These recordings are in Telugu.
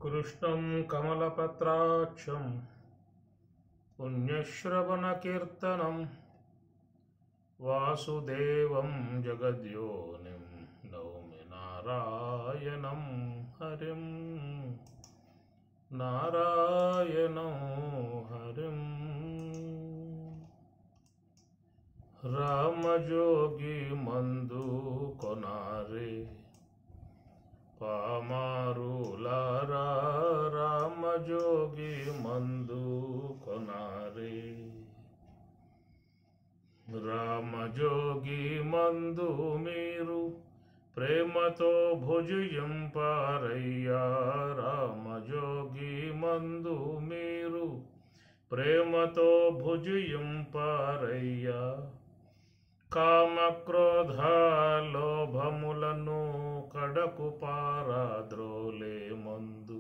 कृष्णं कमलपत्राक्षं पुण्यश्रवणकीर्तनं वासुदेवं जगद्योनिं नौमि नारायणं हरिं रामजोगी मंदु कोनारे पामारुलारा रामजोगी मंदु कोनारे रामजोगी मंदु मीरु प्रेमतो भुजयंपारయ్యా रामजोगी मंदु मीरु प्रेमतो भुजयंपारయ్యా కామక్రోధాలోభములను కడకు పారద్రోలే మందు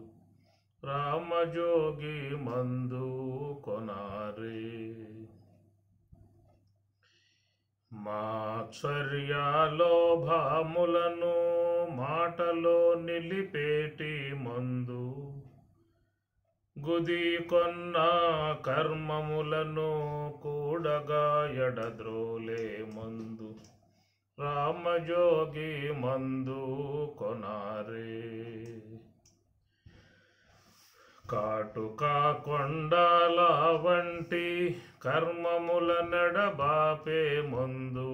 రామజోగి మందు కొనారే మాత్సర్యాలోభములను మాటలో నిలిపేటి మందు గుది కొన్న కర్మములను కూడగా ఎడద్రోలే మందు రామజోగి మందు కొనారే కాటుక కొండాల వంటి కర్మముల నడబాపే మందు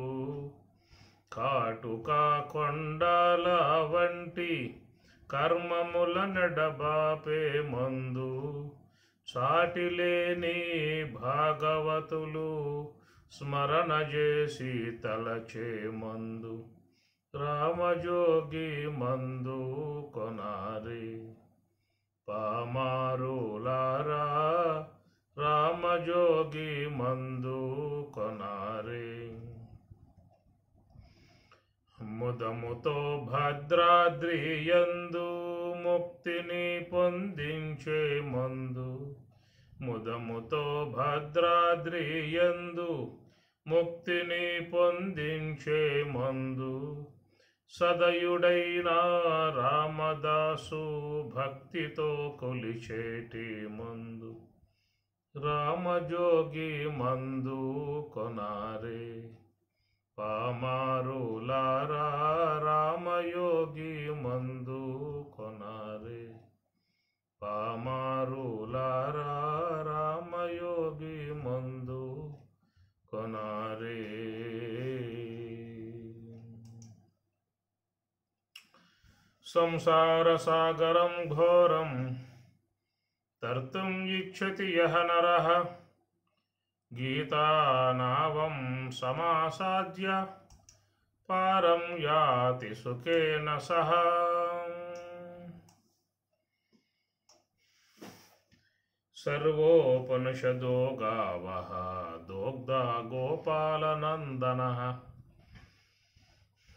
కాటుక కొండాల వంటి కర్మముల నడబాపే మందు చాటిలేని భాగవతులు స్మరణ చేసి తలచే మందు రామజోగి మందు కొనారే పామారులారా రామజోగి మందు కొనారే ముదముతో భద్రాద్రియందు ముక్తిని పొందించే మందు ముదముతో భద్రాద్రియందు ముక్తిని పొందించే మందు సదయుడైన రామదాసు భక్తితో కొలిచేటి మందు రామజోగి మందు కొనారే పామారులారా రామయోగి మందు కొనారే పామారులారా రామయోగి మందు కొనారే సంసార సాగరం ఘోరం తర్తుం ఇచ్చతి యః నరః గీతానావం సమాసాద్య పారం యాతి సుఖేన సహ సర్వోపనిషదో గావః దోగ్ధా గోపాలనందనః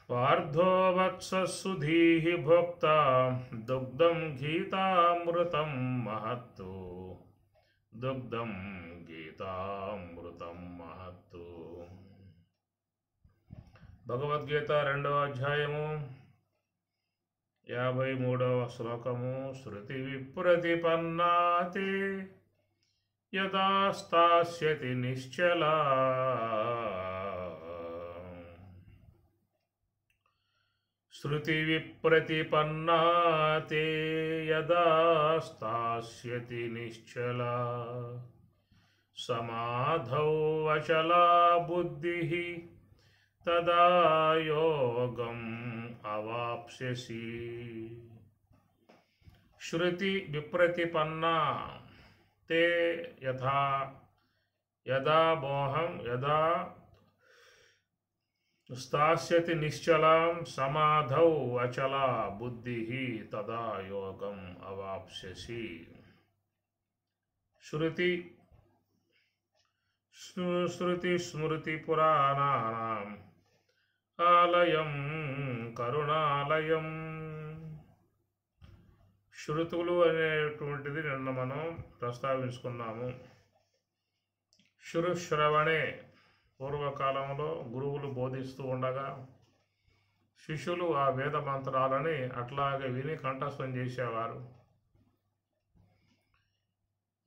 పార్థో వత్ససుధీః భోక్తా దుగ్ధం గీతామృతం మహత్తు దుగ్ధం గీతామృతం మహత్తు. భగవద్గీత 2వ అధ్యాయము 53వ శ్లోకము. శృతి విప్రతిపన్నాతే యదా స్థాస్యతి నిశ్చలా శృతి విప్రతిపన్నాతే యదా స్థాస్యతి నిశ్చలా సమాధౌ అచలా బుద్ధిః తదా యోగం అవాప్స్యసి. శృతి విప్రతిపన్నా తే యథా యదా మోహం యదా స్థాస్యతి నిశ్చలం సమాధౌ అచలా బుద్ధిః తదా యోగం అవాప్స్యసి. శృతి శృతి స్మృతి పురాణానాం ఆలయం కరుణాలయం. శృతులు అనేటువంటిది నిన్న మనం ప్రస్తావించుకున్నాము. శృశ్రవణే పూర్వకాలంలో గురువులు బోధిస్తూ ఉండగా శిష్యులు ఆ వేద మంత్రాలని అట్లాగే విని కంఠస్థం చేసేవారు.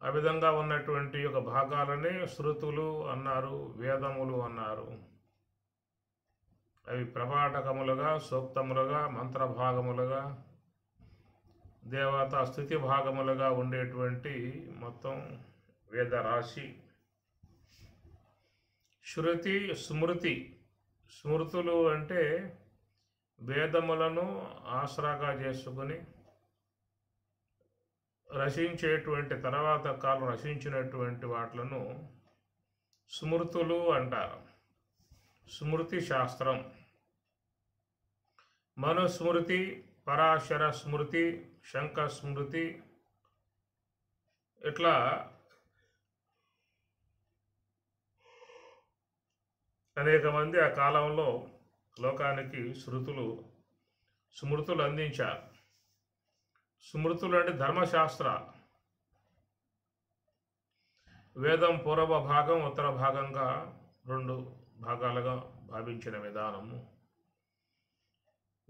ఆ విధంగా ఉన్నటువంటి ఒక భాగాలనే శృతులు అన్నారు, వేదములు అన్నారు. అవి ప్రపాఠకములుగా, సూక్తములుగా, మంత్రభాగములుగా, దేవతా స్థుతి భాగములుగా ఉండేటువంటి మొత్తం వేదరాశి. శృతి, స్మృతి. స్మృతులు అంటే వేదములను ఆసరాగా చేసుకుని రచించేటువంటి తర్వాత కాలం రచించినటువంటి వాటిలను స్మృతులు అంటారు. స్మృతి శాస్త్రం. మనుస్మృతి, పరాశర స్మృతి, శంఖ స్మృతి, ఇట్లా అనేక మంది ఆ కాలంలో లోకానికి స్మృతులు అందించారు. స్మృతులు అంటే ధర్మశాస్త్రాలు. వేదం పూర్వ భాగం, ఉత్తర భాగంగా 2 భాగాలుగా భావించిన విధానము.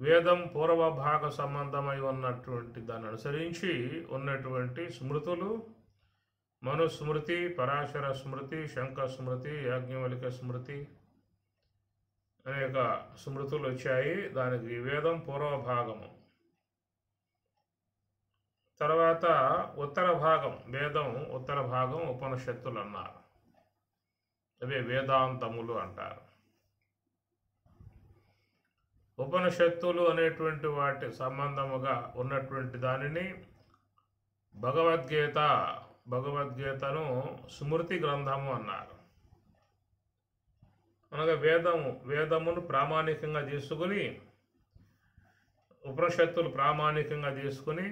వేదం పూర్వ భాగ సంబంధమై ఉన్నటువంటి దాన్ని అనుసరించి ఉన్నటువంటి స్మృతులు మనుస్మృతి, పరాశర స్మృతి, శంఖ స్మృతి, యాజ్ఞవల్క్య స్మృతి, అనేక స్మృతులు వచ్చాయి. దానికి వేదం పూర్వ భాగము. తర్వాత ఉత్తర భాగం, వేదం ఉత్తర భాగం ఉపనిషత్తులు అన్నారు. అవే వేదాంతములు అంటారు. ఉపనిషత్తులు అనేటువంటి వాటి సంబంధముగా ఉన్నటువంటి దానిని భగవద్గీతను స్మృతి గ్రంథము అన్నారు. అనగా వేదమును ప్రామాణికంగా తీసుకుని, ఉపనిషత్తులు ప్రామాణికంగా తీసుకుని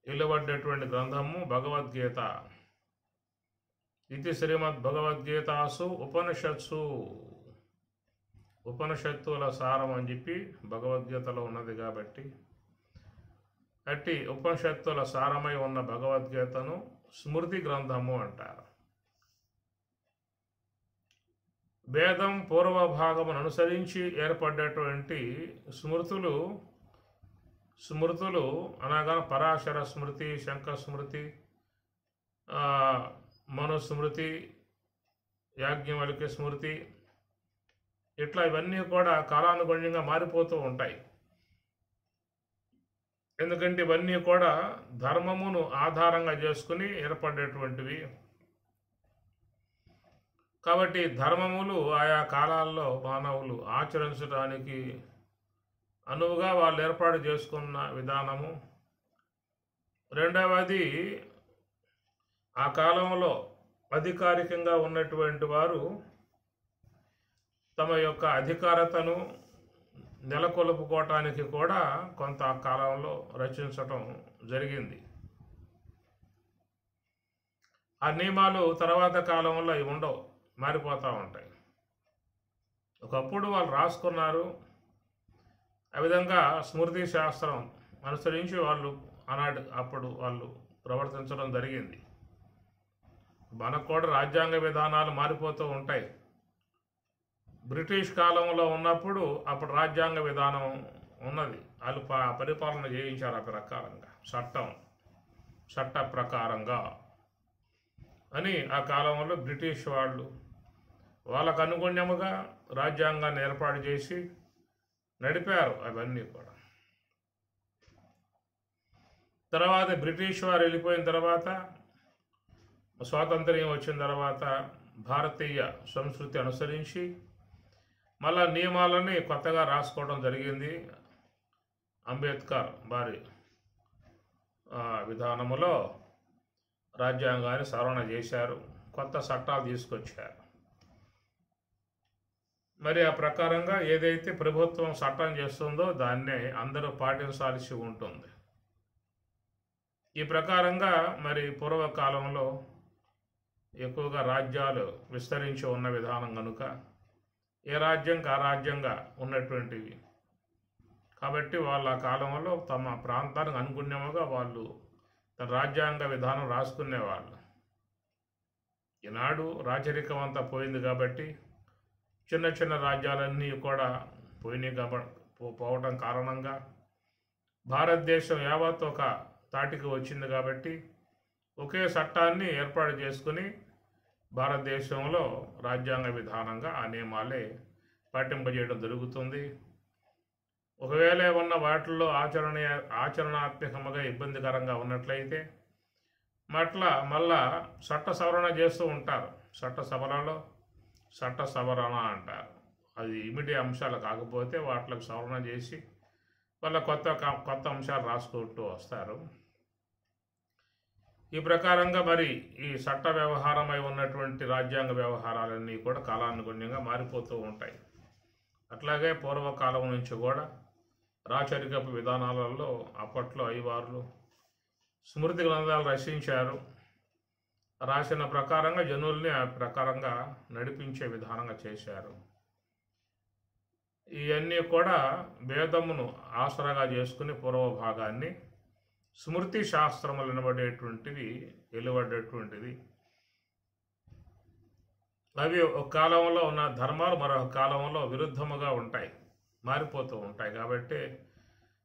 ఇలువడ్డటువంటి గ్రంథము భగవద్గీత. ఇది శ్రీమద్ భగవద్గీతాసు ఉపనిషత్సు. ఉపనిషత్తుల సారం అని చెప్పి భగవద్గీతలో ఉన్నది కాబట్టి అట్టి ఉపనిషత్తుల సారమై ఉన్న భగవద్గీతను స్మృతి గ్రంథము అంటారు. వేదం పూర్వ భాగమును అనుసరించి ఏర్పడ్డటువంటి స్మృతులు అనగా పరాశర స్మృతి, శంఖ స్మృతి, మనుస్మృతి, యాజ్ఞవల్క్య స్మృతి, ఇట్లా ఇవన్నీ కూడా కాలానుగుణ్యంగా మారిపోతూ ఉంటాయి. ఎందుకంటే ఇవన్నీ కూడా ధర్మమును ఆధారంగా చేసుకుని ఏర్పడేటువంటివి కాబట్టి ధర్మములు ఆయా కాలాల్లో మానవులు ఆచరించడానికి అనువుగా వాళ్ళు ఏర్పాటు చేసుకున్న విధానము. రెండవది, ఆ కాలంలో అధికారికంగా ఉన్నటువంటి వారు తమ యొక్క అధికారతను నెలకొల్పుకోవటానికి కూడా కొంత కాలంలో రచించటం జరిగింది. ఆ నియమాలు తర్వాత కాలంలో ఇవి ఉండవు, మారిపోతూ ఉంటాయి. ఒకప్పుడు వాళ్ళు రాసుకున్నారు. ఆ విధంగా స్మృతి శాస్త్రం అనుసరించి వాళ్ళు అప్పుడు వాళ్ళు ప్రవర్తించడం జరిగింది. మనకు కూడా రాజ్యాంగ విధానాలు మారిపోతూ ఉంటాయి. బ్రిటిష్ కాలంలో ఉన్నప్పుడు అప్పుడు రాజ్యాంగ విధానం ఉన్నది. వాళ్ళు పరిపాలన చేయించారు ఆ ప్రకారంగా, చట్ట ప్రకారంగా అని ఆ కాలంలో బ్రిటిష్ వాళ్ళు వాళ్ళకు అనుగుణ్యముగా రాజ్యాంగాన్ని ఏర్పాటు చేసి నడిపారు అవన్నీ కూడా. తర్వాత బ్రిటిష్ వారు వెళ్ళిపోయిన తర్వాత, స్వాతంత్ర్యం వచ్చిన తర్వాత భారతీయ సంస్కృతి అనుసరించి మళ్ళా నియమాలని కొత్తగా రాసుకోవడం జరిగింది. అంబేద్కర్ వారి విధానములో రాజ్యాంగాన్ని సవరణ చేశారు, కొత్త చట్టాలు తీసుకొచ్చారు. మరి ఆ ప్రకారంగా ఏదైతే ప్రభుత్వం చట్టం చేస్తుందో దాన్నే అందరూ పాటించాల్సి ఉంటుంది. ఈ ప్రకారంగా మరి పూర్వకాలంలో ఎక్కువగా రాజ్యాలు విస్తరించి ఉన్న విధానం కనుక ఏ రాజ్యం ఆ రాజ్యంగా ఉన్నటువంటివి కాబట్టి వాళ్ళ కాలంలో తమ ప్రాంతానికి అనుగుణ్యముగా వాళ్ళు తన రాజ్యాంగ విధానం రాసుకునేవాళ్ళు. ఈనాడు రాచరికం అంతా పోయింది కాబట్టి చిన్న చిన్న రాజ్యాలన్నీ కూడా పోయినాయి పోవడం కారణంగా భారతదేశం యావత్ ఒక తాటికి వచ్చింది కాబట్టి ఒకే చట్టాన్ని ఏర్పాటు చేసుకుని భారతదేశంలో రాజ్యాంగ విధానంగా ఆ నియమాలే పాటింపజేయడం జరుగుతుంది. ఒకవేళ ఏమన్నా వాటిల్లో ఆచరణాత్మకంగా ఇబ్బందికరంగా ఉన్నట్లయితే మళ్ళా చట్ట సవరణ చేస్తూ ఉంటారు. చట్ట సవరణ అంటారు. అది ఇమిడియట్ అంశాలు కాకపోతే వాటికి సవరణ చేసి వాళ్ళ కొత్త అంశాలు రాసుకుంటూ వస్తారు. ఈ ప్రకారంగా మరి ఈ చట్ట వ్యవహారమై ఉన్నటువంటి రాజ్యాంగ వ్యవహారాలన్నీ కూడా కాలానుగుణ్యంగా మారిపోతూ ఉంటాయి. అట్లాగే పూర్వకాలం నుంచి కూడా రాచరికపు విధానాలలో అప్పట్లో అయ్యవార్లు స్మృతి గ్రంథాలు రచించారు. రాసిన ప్రకారంగా జనుల్ని ఆ ప్రకారంగా నడిపించే విధానంగా చేశారు. ఇవన్నీ కూడా వేదమును ఆసరాగా చేసుకుని పూర్వ భాగాన్ని స్మృతి శాస్త్రములు వెలువడేటువంటిది. అవి ఒక కాలంలో ఉన్న ధర్మాలు మరొక కాలంలో విరుద్ధముగా ఉంటాయి, మారిపోతూ ఉంటాయి. కాబట్టి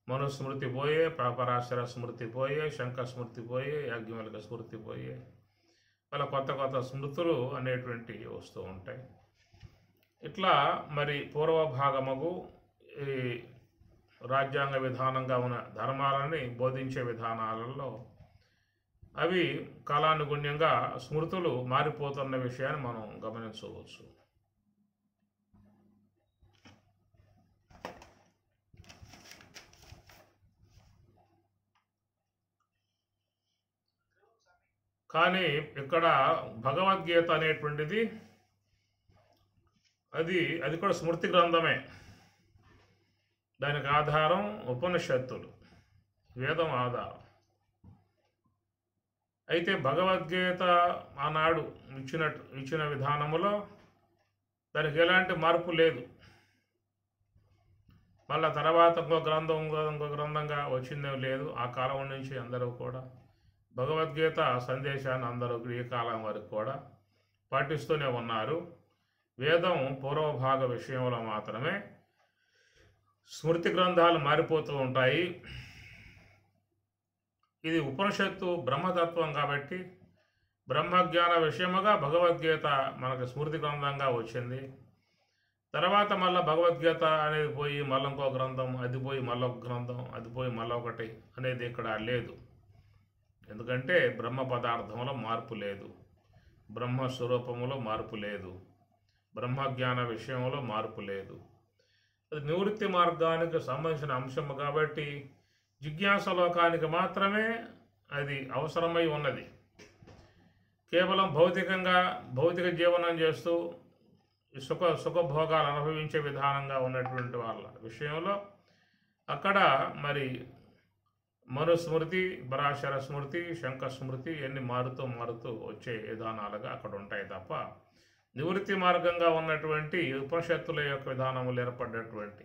మనుస్మృతి పోయే, పరాశర స్మృతి పోయే, శంఖ స్మృతి పోయే, యాజ్ఞవల్క్య స్మృతి పోయే, అలా కొత్త స్మృతులు అనేటువంటివి వస్తూ ఉంటాయి. ఇట్లా మరి పూర్వ భాగముకు ఈ రాజ్యాంగ విధానంగా ఉన్న ధర్మాలని బోధించే విధానాలలో అవి కాలానుగుణ్యంగా స్మృతులు మారిపోతున్న విషయాన్ని మనం గమనించవచ్చు. కానీ ఇక్కడ భగవద్గీత అనేటువంటిది అది కూడా స్మృతి గ్రంథమే. దానికి ఆధారం ఉపనిషత్తులు, వేదం ఆధారం. అయితే భగవద్గీత ఆనాడు ఇచ్చిన విధానములో దానికి ఎలాంటి మార్పు లేదు. మళ్ళా తర్వాత ఇంకో గ్రంథంగా వచ్చిందే లేదు. ఆ కాలం నుంచి అందరూ కూడా భగవద్గీత సందేశాన్ని అందరూ ఈ కాలం వరకు కూడా పాటిస్తూనే ఉన్నారు. వేదం పూర్వభాగ విషయంలో మాత్రమే స్మృతి గ్రంథాలు మారిపోతూ ఉంటాయి. ఇది ఉపనిషత్తు బ్రహ్మతత్వం కాబట్టి బ్రహ్మజ్ఞాన విషయముగా భగవద్గీత మనకు స్మృతి గ్రంథంగా వచ్చింది. తర్వాత మళ్ళీ భగవద్గీత అనేది పోయి మళ్ళీ ఇంకో గ్రంథం, అది పోయి మళ్ళొక గ్రంథం, అది పోయి మళ్ళొకటి అనేది ఇక్కడ లేదు. ఎందుకంటే బ్రహ్మ పదార్థంలో మార్పు లేదు, బ్రహ్మస్వరూపములో మార్పు లేదు, బ్రహ్మజ్ఞాన విషయంలో మార్పు లేదు. అది నివృత్తి మార్గానికి సంబంధించిన అంశము కాబట్టి జిజ్ఞాసలోకానికి మాత్రమే అది అవసరమై ఉన్నది. కేవలం భౌతిక జీవనం చేస్తూ సుఖభోగాలు అనుభవించే విధానంగా ఉన్నటువంటి వాళ్ళ విషయంలో అక్కడ మరి మనుస్మృతి, పరాశర స్మృతి, శంఖ స్మృతి ఇవన్నీ మారుతూ వచ్చే విధానాలుగా అక్కడ ఉంటాయి తప్ప నివృత్తి మార్గంగా ఉన్నటువంటి ఉపనిషత్తుల యొక్క విధానములు ఏర్పడినటువంటి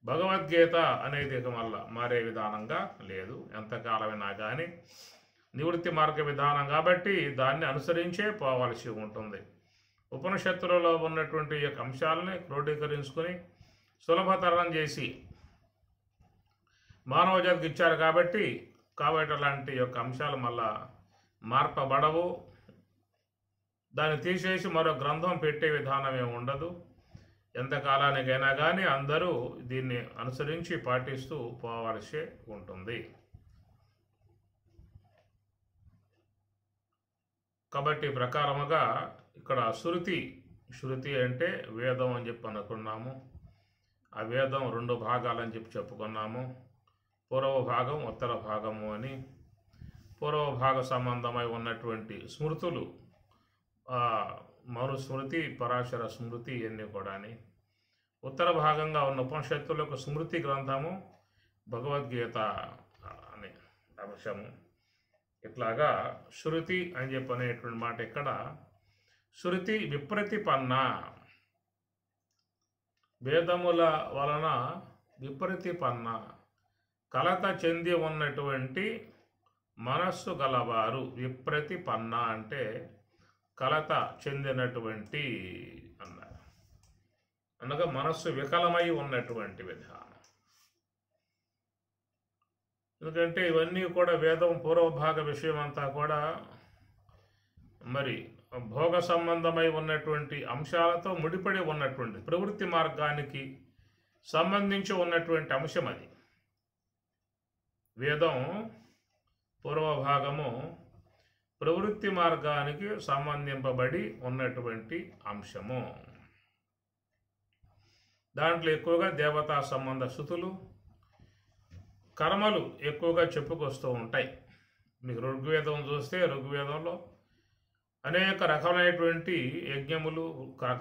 భగవద్గీత అనేది ఇక మళ్ళా మారే విధానంగా లేదు. ఎంతకాలమైనా కానీ నివృత్తి మార్గ విధానం కాబట్టి దాన్ని అనుసరించే పోవాల్సి ఉంటుంది. ఉపనిషత్తులలో ఉన్నటువంటి యొక్క అంశాలని క్రోడీకరించుకొని సులభతరం చేసి మానవ జాతికి ఇచ్చారు కాబట్టి అలాంటి యొక్క అంశాలు మళ్ళా మార్పబడవు. దాన్ని తీసేసి మరో గ్రంథం పెట్టే విధానం ఏమి ఉండదు. ఎంతకాలానికైనా కానీ అందరూ దీన్ని అనుసరించి పాటిస్తూ పోవాల్సి ఉంటుంది. కాబట్టి ప్రకారముగా ఇక్కడ శృతి అంటే వేదం అని చెప్పి అనుకున్నాము. ఆ వేదం 2 భాగాలని చెప్పుకున్నాము. పూర్వ భాగం, ఉత్తర భాగము అని. పూర్వ భాగ సంబంధమై ఉన్నటువంటి స్మృతులు మనుస్మృతి, పరాశర స్మృతి ఇవన్నీ కూడా. ఉత్తర భాగంగా ఉన్న ఉపనిషత్తులకు స్మృతి గ్రంథము భగవద్గీత అనే అంశము. ఇట్లాగా శృతి అని చెప్పి అనేటువంటి మాట ఇక్కడ శృతి విప్రతిపన్న, వేదముల వలన విపరీతిపన్న, కలత చెంది ఉన్నటువంటి మనస్సు గలవారు. విప్రతిపన్న అంటే కలత చెందినటువంటి అన్నారు. అనగా మనస్సు వికలమై ఉన్నటువంటి విధానం. ఎందుకంటే ఇవన్నీ కూడా వేదం పూర్వభాగ విషయం అంతా కూడా మరి భోగ సంబంధమై ఉన్నటువంటి అంశాలతో ముడిపడి ఉన్నటువంటి ప్రవృత్తి మార్గానికి సంబంధించి ఉన్నటువంటి అంశం అది. వేదం పూర్వభాగము ప్రవృత్తి మార్గానికి సంబంధింపబడి ఉన్నటువంటి అంశము. దాంట్లో ఎక్కువగా దేవతా సంబంధ స్థుతులు, కర్మలు ఎక్కువగా చెప్పుకొస్తూ ఉంటాయి. మీకు ఋగ్వేదం చూస్తే ఋగ్వేదంలో అనేక రకమైనటువంటి యజ్ఞములు,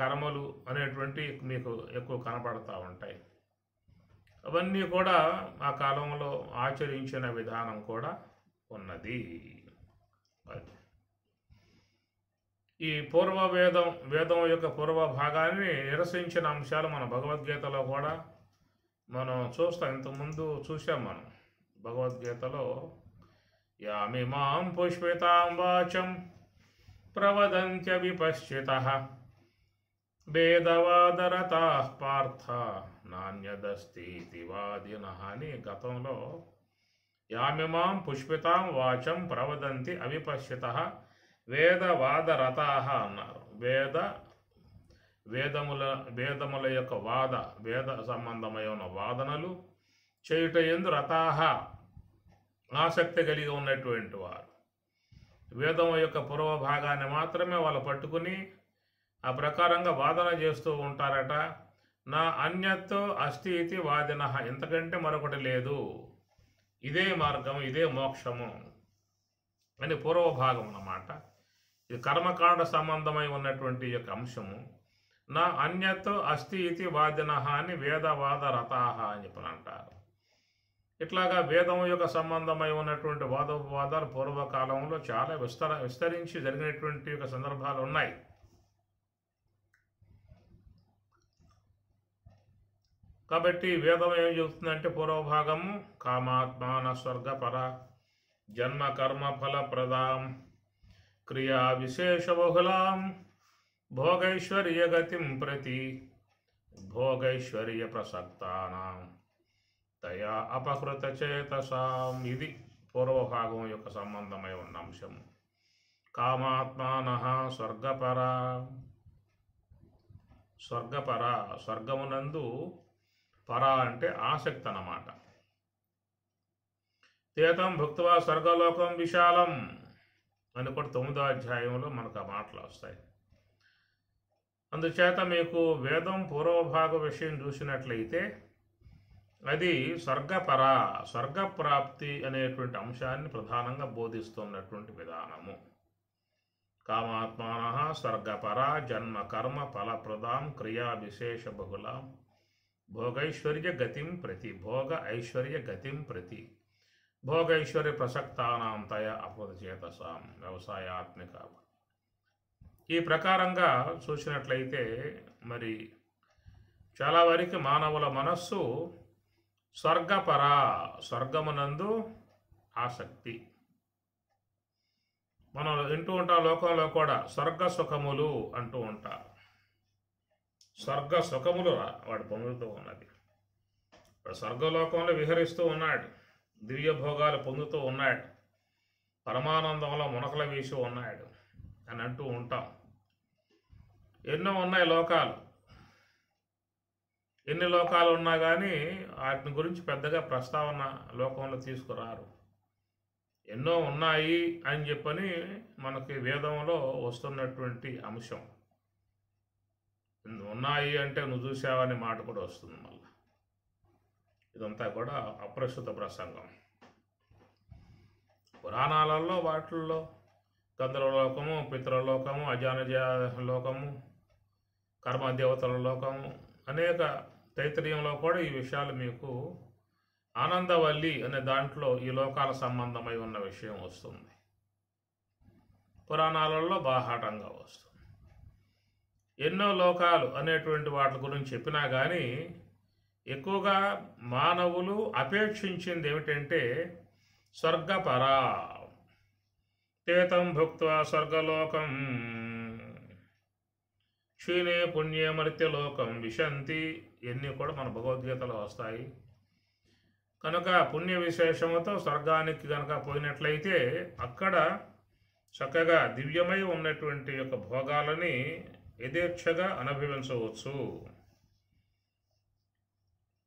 కర్మలు అనేటువంటి మీకు ఎక్కువ కనపడతా ఉంటాయి. అవన్నీ కూడా ఆ కాలంలో ఆచరించిన విధానం కూడా ఉన్నది. ఈ వేదం యొక్క పూర్వ భాగాన్ని నిరసించిన అంశాలు మన భగవద్గీతలో కూడా మనం చూస్తాం. ఇంతకుముందు చూసాం మనం భగవద్గీతలో, యామిమాం పుష్పితాం వాచం ప్రవదంత్య విపశ్చితః వేదవాదరతాః పార్థ నాణ్యదస్తి వాదినః అని గతంలో యామిమాం పుష్పితాం వాచం ప్రవదంతి అవిపశ్చితః వేదవాదరతాః అన్నారు. వేదముల యొక్క వేద సంబంధమైన వాదనలు చేయుట యందు రతాః ఆసక్తి కలిగి ఉన్నటువంటి వారు. వేదం యొక్క పూర్వ భాగాన్ని మాత్రమే వాళ్ళు పట్టుకుని ఆ ప్రకారంగా వాదన చేస్తూ ఉంటారట. నా అన్యత్తో అస్తి ఇది వాదిన, ఇంతకంటే మరొకటి లేదు, ఇదే మార్గం, ఇదే మోక్షము అని పూర్వభాగం అన్నమాట. ఇది కర్మకాండ సంబంధమై ఉన్నటువంటి యొక్క అంశము. నా అన్యత్తో అస్తి ఇది వాదిన అని వేదవాద రతాహ అని చెప్పని అంటారు. ఇట్లాగా వేదం యొక్క సంబంధమై ఉన్నటువంటి వాదోపవాదాలు పూర్వకాలంలో చాలా విస్తరించి జరిగినటువంటి యొక్క సందర్భాలు ఉన్నాయి. కాబట్టి వేదం ఏం చెబుతుందంటే పూర్వభాగము కామాత్మాన స్వర్గపర జన్మ కర్మ ఫల ప్రదాం క్రియా విశేష బహుళాం భోగైశ్వర్య గతిం ప్రతి భోగైశ్వర్య ప్రసక్తానాం తయా అపహృత చేతసాం. ఇది పూర్వభాగం యొక్క సంబంధమై ఉన్న అంశము. కామాత్మానః స్వర్గపర, స్వర్గమునందు పర అంటే ఆసక్తి అన్నమాట. తేతం భుక్త్వా స్వర్గలోకం విశాలం అని కూడా 9వ అధ్యాయంలో మనకు ఆ మాటలు వస్తాయి. అందుచేత మీకు వేదం పూర్వభాగ విషయం చూసినట్లయితే అది స్వర్గప్రాప్తి అనేటువంటి అంశాన్ని ప్రధానంగా బోధిస్తున్నటువంటి విధానము. కామాత్మానః స్వర్గపర జన్మ కర్మ ఫలప్రదాం క్రియా విశేష బహుళాం భోగైశ్వర్య గతిం ప్రతి భోగైశ్వర్య ప్రసక్తానాం తయ అపృత చేతసాం వ్యవసాయాత్మిక. ఈ ప్రకారంగా చూసినట్లయితే మరి చాలా వరకు మానవుల మనస్సు స్వర్గమునందు ఆసక్తి. మనం వింటూ ఉంటాం, లోకంలో కూడా స్వర్గ సుఖములు అంటూ ఉంటారు. స్వర్గ సుఖములు వాడు పొందుతూ ఉన్నది. వాడు స్వర్గలోకంలో విహరిస్తూ ఉన్నాడు, దివ్య భోగాలు పొందుతూ ఉన్నాడు, పరమానందంలో మునకల వేసి ఉన్నాడు అని అంటూ ఉంటాం. ఎన్నో ఉన్నాయి లోకాలు. ఎన్ని లోకాలు ఉన్నా కానీ వాటిని గురించి పెద్దగా ప్రస్తావన లోకంలో తీసుకురారు. ఎన్నో ఉన్నాయి అని చెప్పని మనకి వేదంలో వస్తున్నటువంటి అంశం. ఉన్నాయి అంటే నువ్వు చూసావనే మాట కూడా వస్తుంది. మళ్ళీ ఇదంతా కూడా అప్రస్తుత ప్రసంగం. పురాణాలలో వాటిల్లో గంధర్వలోకము, పితృలోకము, అజానజ లోకము, కర్మదేవతల లోకము, అనేక తైత్రీయంలో కూడా ఈ విషయాలు మీకు ఆనందవల్లి అనే దాంట్లో ఈ లోకాల సంబంధమై ఉన్న విషయం వస్తుంది. పురాణాలలో బాహాటంగా వస్తుంది. ఎన్నో లోకాలు అనేటువంటి వాటి గురించి చెప్పినా కానీ ఎక్కువగా మానవులు అపేక్షించింది ఏమిటంటే స్వర్గపర తేతం భుక్త్వా స్వర్గలోకం క్షీణే పుణ్యే మర్త్యలోకం విశంతి. ఇవన్నీ కూడా మన భగవద్గీతలో వస్తాయి. కనుక పుణ్య విశేషముతో స్వర్గానికి కనుక పోయినట్లయితే అక్కడ చక్కగా దివ్యమై ఉన్నటువంటి యొక్క భోగాలని యథేచ్ఛగా అనుభవించవచ్చు.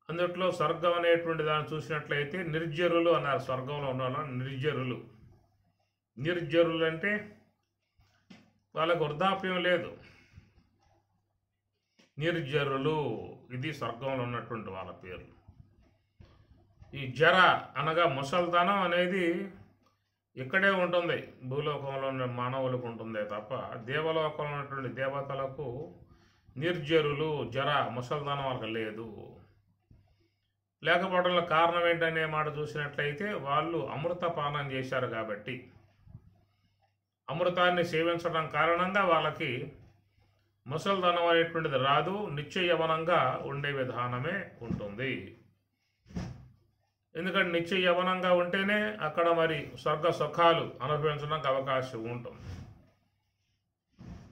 అందుట్లో స్వర్గం అనేటువంటి దాన్ని చూసినట్లయితే నిర్జరులు అన్నారు. స్వర్గంలో ఉన్న వాళ్ళని నిర్జరులు. నిర్జరులు అంటే వాళ్ళకు వృద్ధాప్యం లేదు. నిర్జరులు, ఇది స్వర్గంలో ఉన్నటువంటి వాళ్ళ పేరు. ఈ జర అనగా ముసల్తనం అనేది ఇక్కడే ఉంటుంది, భూలోకంలో ఉన్న మానవులకు ఉంటుందే తప్ప దేవలోకంలో ఉన్నటువంటి దేవతలకు నిర్జరులు, జర, ముసల్తనం వాళ్ళకి లేదు. లేకపోవడంలో కారణం ఏంటనే మాట చూసినట్లయితే వాళ్ళు అమృతపానం చేశారు కాబట్టి, అమృతాన్ని సేవించడం కారణంగా వాళ్ళకి ముసల్తనం అనేటువంటిది రాదు, నిత్య యవనంగా ఉండే విధానమే ఉంటుంది. ఎందుకంటే నిత్య యవనంగా ఉంటేనే అక్కడ మరి స్వర్గ సుఖాలు అనుభవించడానికి అవకాశం ఉంటుంది.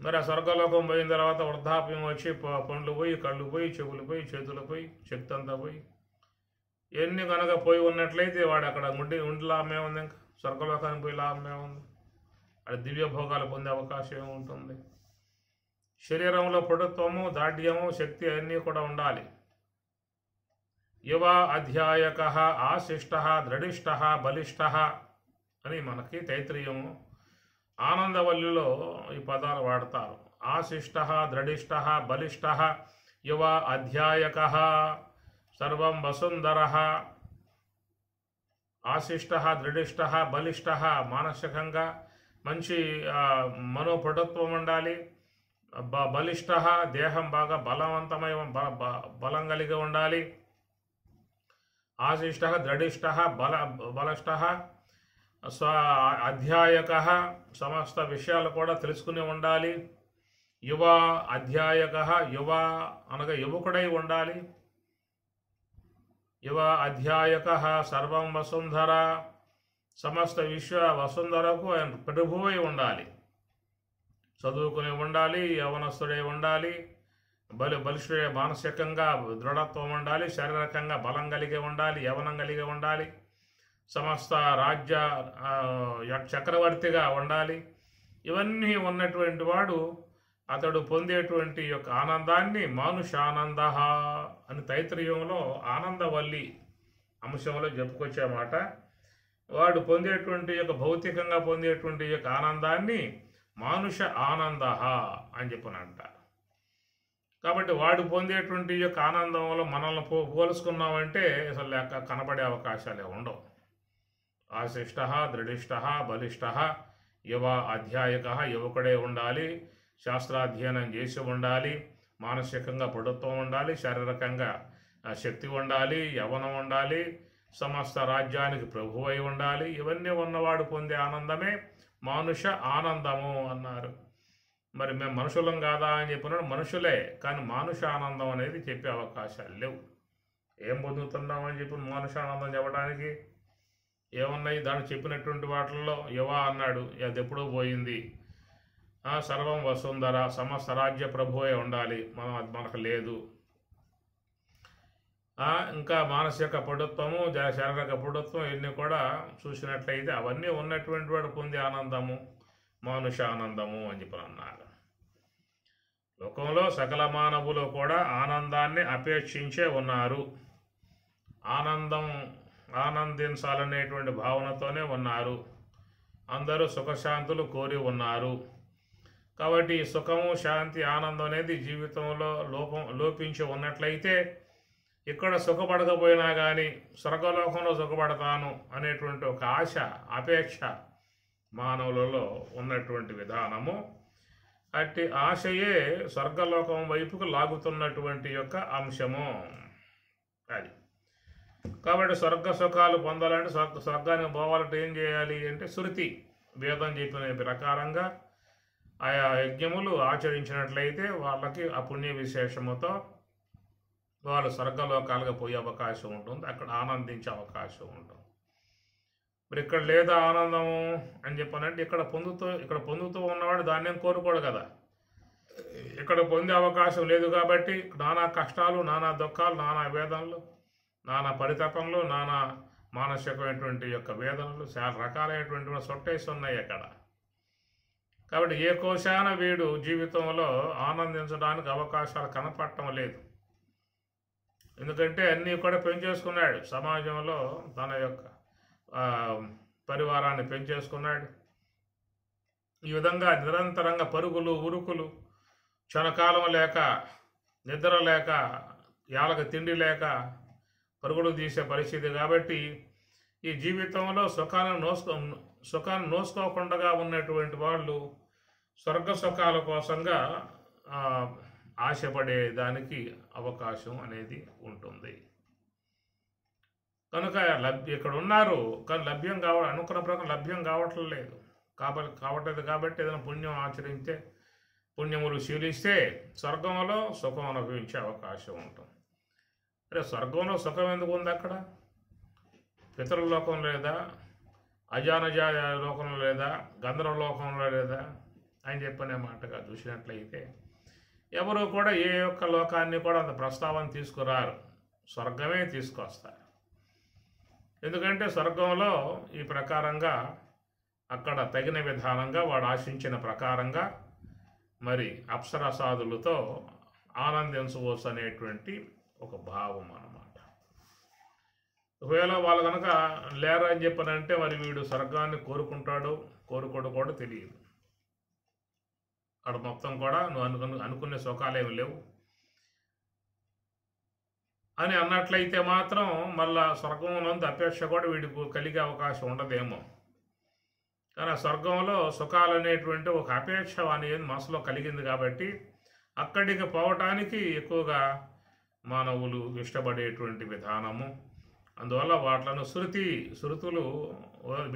మరి ఆ స్వర్గలోకం పోయిన తర్వాత వృద్ధాప్యం వచ్చి పండ్లు పోయి, కళ్ళు పోయి, చెవులు పోయి, చేతులు పోయి, శక్తి అంతా పోయి, ఎన్ని కనుక పోయి ఉన్నట్లయితే వాడు అక్కడ ఉండి లాభమే ఉంది. ఇంకా స్వర్గలోకానికి పోయి లాభమే ఉంది. అది దివ్య భోగాలు పొందే అవకాశం ఉంటుంది. శరీరంలో పటుత్వము, దాఢ్యము, శక్తి అన్నీ కూడా ఉండాలి. యువ అధ్యాయక ఆశిష్ట దృఢిష్ట బలిష్ట అని మనకి తైత్రీయము ఆనందవల్లిలో ఈ పదాలు వాడతారు. ఆశిష్ట దృఢిష్ట బలిష్ట యువ అధ్యాయక సర్వం వసుంధర. ఆశిష్ట దృఢిష్ట బలిష్ట, మానసికంగా మంచి మనోపటుత్వం ఉండాలి. బలిష్ట, దేహం బాగా బలవంతమై బలం కలిగి ఉండాలి. ఆశిష్ట దృఢిష్ట బలిష్ట అధ్యాయక, సమస్త విషయాలు కూడా తెలుసుకుని ఉండాలి. యువ అధ్యాయక, యువ అనగా యువకుడై ఉండాలి. యువ అధ్యాయక సర్వం వసుంధర, సమస్త విశ్వ వసుంధరకు ఆయన ప్రభువై ఉండాలి. చదువుకుని ఉండాలి, యవనస్తుడై ఉండాలి, బలిష్ఠుడే, మానసికంగా దృఢత్వం ఉండాలి, శారీరకంగా బలం కలిగి ఉండాలి, యవనం కలిగి ఉండాలి, సమస్త రాజ్య చక్రవర్తిగా ఉండాలి. ఇవన్నీ ఉన్నటువంటి వాడు అతడు పొందేటువంటి యొక్క ఆనందాన్ని మానుషానంద అని తైత్రీయంలో ఆనందవల్లి అంశంలో చెప్పుకొచ్చామాట. వాడు పొందేటువంటి యొక్క భౌతికంగా పొందేటువంటి యొక్క ఆనందాన్ని మానుష ఆనంద అని చెప్పని అంటారు. కాబట్టి వాడు పొందేటువంటి యొక్క ఆనందంలో మనల్ని పోల్చుకున్నామంటే అసలు లెక్క కనపడే అవకాశాలే ఉండవు. ఆశిష్ట దృఢిష్ట బలిష్ట యువ అధ్యాయక, యువకుడే ఉండాలి, శాస్త్రాధ్యయనం చేసి ఉండాలి, మానసికంగా పటుత్వం ఉండాలి, శారీరకంగా శక్తి ఉండాలి, యవనం ఉండాలి, సమస్త రాజ్యానికి ప్రభువై ఉండాలి. ఇవన్నీ ఉన్నవాడు పొందే ఆనందమే మానుష ఆనందము అన్నారు. మరి మేము మనుషులం కాదా అని చెప్పినాడు. మనుషులే, కానీ మానుష ఆనందం అనేది చెప్పే అవకాశాలు లేవు. ఏం పొందుతున్నామని చెప్పి మానుష ఆనందం చెప్పడానికి ఏమున్నాయి? దాన్ని చెప్పినటువంటి వాటిల్లో యువ అన్నాడు, అది ఎప్పుడూ పోయింది. సర్వం వసుంధర, సమస్త రాజ్య ప్రభువే ఉండాలి, మనకు లేదు. ఇంకా మానసిక పటుత్వము, శారీరక పటుత్వం ఇవన్నీ కూడా చూసినట్లయితే అవన్నీ ఉన్నటువంటి వాడు పొందే ఆనందము మానుష ఆనందము అని చెప్పి అన్నారు. లోకంలో సకల మానవులు కూడా ఆనందాన్ని అపేక్షించే ఉన్నారు. ఆనందించాలనేటువంటి భావనతోనే ఉన్నారు. అందరూ సుఖశాంతులు కోరి ఉన్నారు. కాబట్టి సుఖము, శాంతి, ఆనందం అనేది జీవితంలో లోపించి ఉన్నట్లయితే ఇక్కడ సుఖపడకపోయినా కానీ స్వర్గలోకంలో సుఖపడతాను అనేటువంటి ఒక ఆశ, అపేక్ష మానవులలో ఉన్నటువంటి విధానము. అట్టి ఆశయే స్వర్గలోకం వైపుకు లాగుతున్నటువంటి యొక్క అంశము అది. కాబట్టి స్వర్గ సుఖాలు పొందాలంటే స్వర్గానికి పోవాలంటే ఏం చేయాలి అంటే శృతి వేదం చెప్పిన ప్రకారంగా ఆయా యజ్ఞములు ఆచరించినట్లయితే వాళ్ళకి ఆ పుణ్య విశేషముతో వాళ్ళు స్వర్గలోకాలుగా పోయే అవకాశం ఉంటుంది, అక్కడ ఆనందించే అవకాశం ఉంటుంది. మరి ఇక్కడ లేదా ఆనందము అని చెప్పానంటే ఇక్కడ పొందుతూ ఉన్నవాడు దాన్ని కోరుకోడు కదా. ఇక్కడ పొందే అవకాశం లేదు కాబట్టి నానా కష్టాలు, నానా దుఃఖాలు, నానా వేదనలు, నానా పరితపంలో, నానా మానసికమైనటువంటి యొక్క వేదనలు, చాలా రకాలైనటువంటి సొట్టేసి ఉన్నాయి అక్కడ. కాబట్టి ఏ కోశాన వీడు జీవితంలో ఆనందించడానికి అవకాశాలు కనపడటం లేదు. ఎందుకంటే అన్నీ కూడా పెంచేసుకున్నాడు, సమాజంలో తన యొక్క పరివారాన్ని పెంచేసుకున్నాడు. ఈ విధంగా నిరంతరంగా పరుగులు ఉరుకులు, క్షణకాలం లేక, నిద్ర లేక, యాలక తిండి లేక పరుగులు తీసే పరిస్థితి. కాబట్టి ఈ జీవితంలో సుఖాన్ని నోసుకోకుండా ఉన్నటువంటి వాళ్ళు స్వర్గ సుఖాల కోసంగా ఆశపడే దానికి అవకాశం అనేది ఉంటుంది. కనుక ఇక్కడ ఉన్నారు కానీ లభ్యం అనుకున్న ప్రకారం లభ్యం కావట్లేదు కాబట్టి ఏదైనా పుణ్యం ఆచరిస్తే, పుణ్యములు శీలిస్తే స్వర్గంలో సుఖం అనుభవించే అవకాశం ఉంటుంది. అరే స్వర్గంలో సుఖం ఎందుకు ఉంది? అక్కడ పితృలోకం లేదా, అజానజ లోకంలో లేదా, గంధర్వ లోకంలో లేదా అని చెప్పనే మాటగా చూసినట్లయితే ఎవరు కూడా ఏ ఒక్క లోకాన్ని కూడా అంత ప్రస్తావన తీసుకురారు, స్వర్గమే తీసుకొస్తారు. ఎందుకంటే స్వర్గంలో ఈ ప్రకారంగా అక్కడ తగిన విధానంగా వాడు ఆశించిన ప్రకారంగా మరి అప్సరసాదులతో ఆనందించవచ్చు అనేటువంటి ఒక భావం అన్నమాట. ఒకవేళ వాళ్ళు కనుక లేరు అని చెప్పనంటే మరి వీడు స్వర్గాన్ని కోరుకుంటాడు కోరుకోడు కూడా తెలియదు. అక్కడ మొత్తం కూడా నువ్వు అనుకునే సుఖాలేమి లేవు అని అన్నట్లయితే మాత్రం మళ్ళా స్వర్గం నందు అపేక్ష కూడా వీడికి కలిగే అవకాశం ఉండదేమో. కానీ స్వర్గంలో సుఖాలు అనేటువంటి ఒక అపేక్ష అనేది మనసులో కలిగింది కాబట్టి అక్కడికి పోవటానికి ఎక్కువగా మానవులు ఇష్టపడేటువంటి విధానము. అందువల్ల వాట్లను శృతులు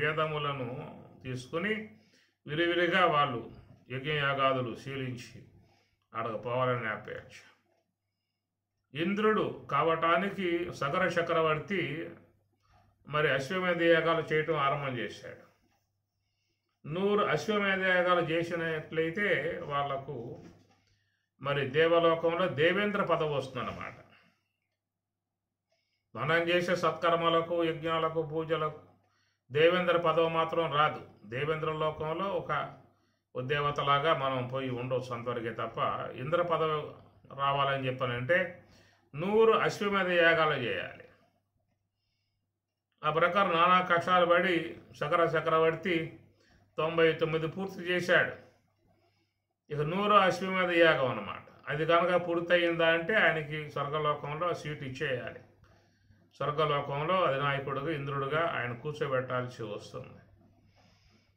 వేదములను తీసుకుని విరివిరిగా వాళ్ళు యజ్ఞయాగాదులు శీలించి అడగపోవాలనే అపేక్ష. ఇంద్రుడు కావటానికి సగర చక్రవర్తి మరి అశ్వమేధ యాగాలు చేయటం ఆరంభం చేశాడు. 100 అశ్వమేధ యాగాలు చేసినట్లయితే వాళ్లకు మరి దేవలోకంలో దేవేంద్ర పదవి వస్తుందన్నమాట. మనం చేసే సత్కర్మలకు, యజ్ఞాలకు, పూజలకు దేవేంద్ర పదవి మాత్రం రాదు. దేవేంద్ర లోకంలో ఒక దేవతలాగా మనం పోయి ఉండవచ్చు అంతవరకే తప్ప ఇంద్ర పదవి రావాలని చెప్పానంటే 100 అశ్వమేధ యాగాలు చేయాలి. ఆ ప్రకారం నానా కష్టాలు పడి సగర చక్రవర్తి 99 పూర్తి చేశాడు. ఇక 100 అశ్వమేధ యాగం అన్నమాట. అది కనుక పూర్తయిందా అంటే ఆయనకి స్వర్గలోకంలో సీటు ఇచ్చేయాలి. స్వర్గలోకంలో అధినాయకుడుగా ఇంద్రుడుగా ఆయన కూర్చోబెట్టాల్సి వస్తుంది.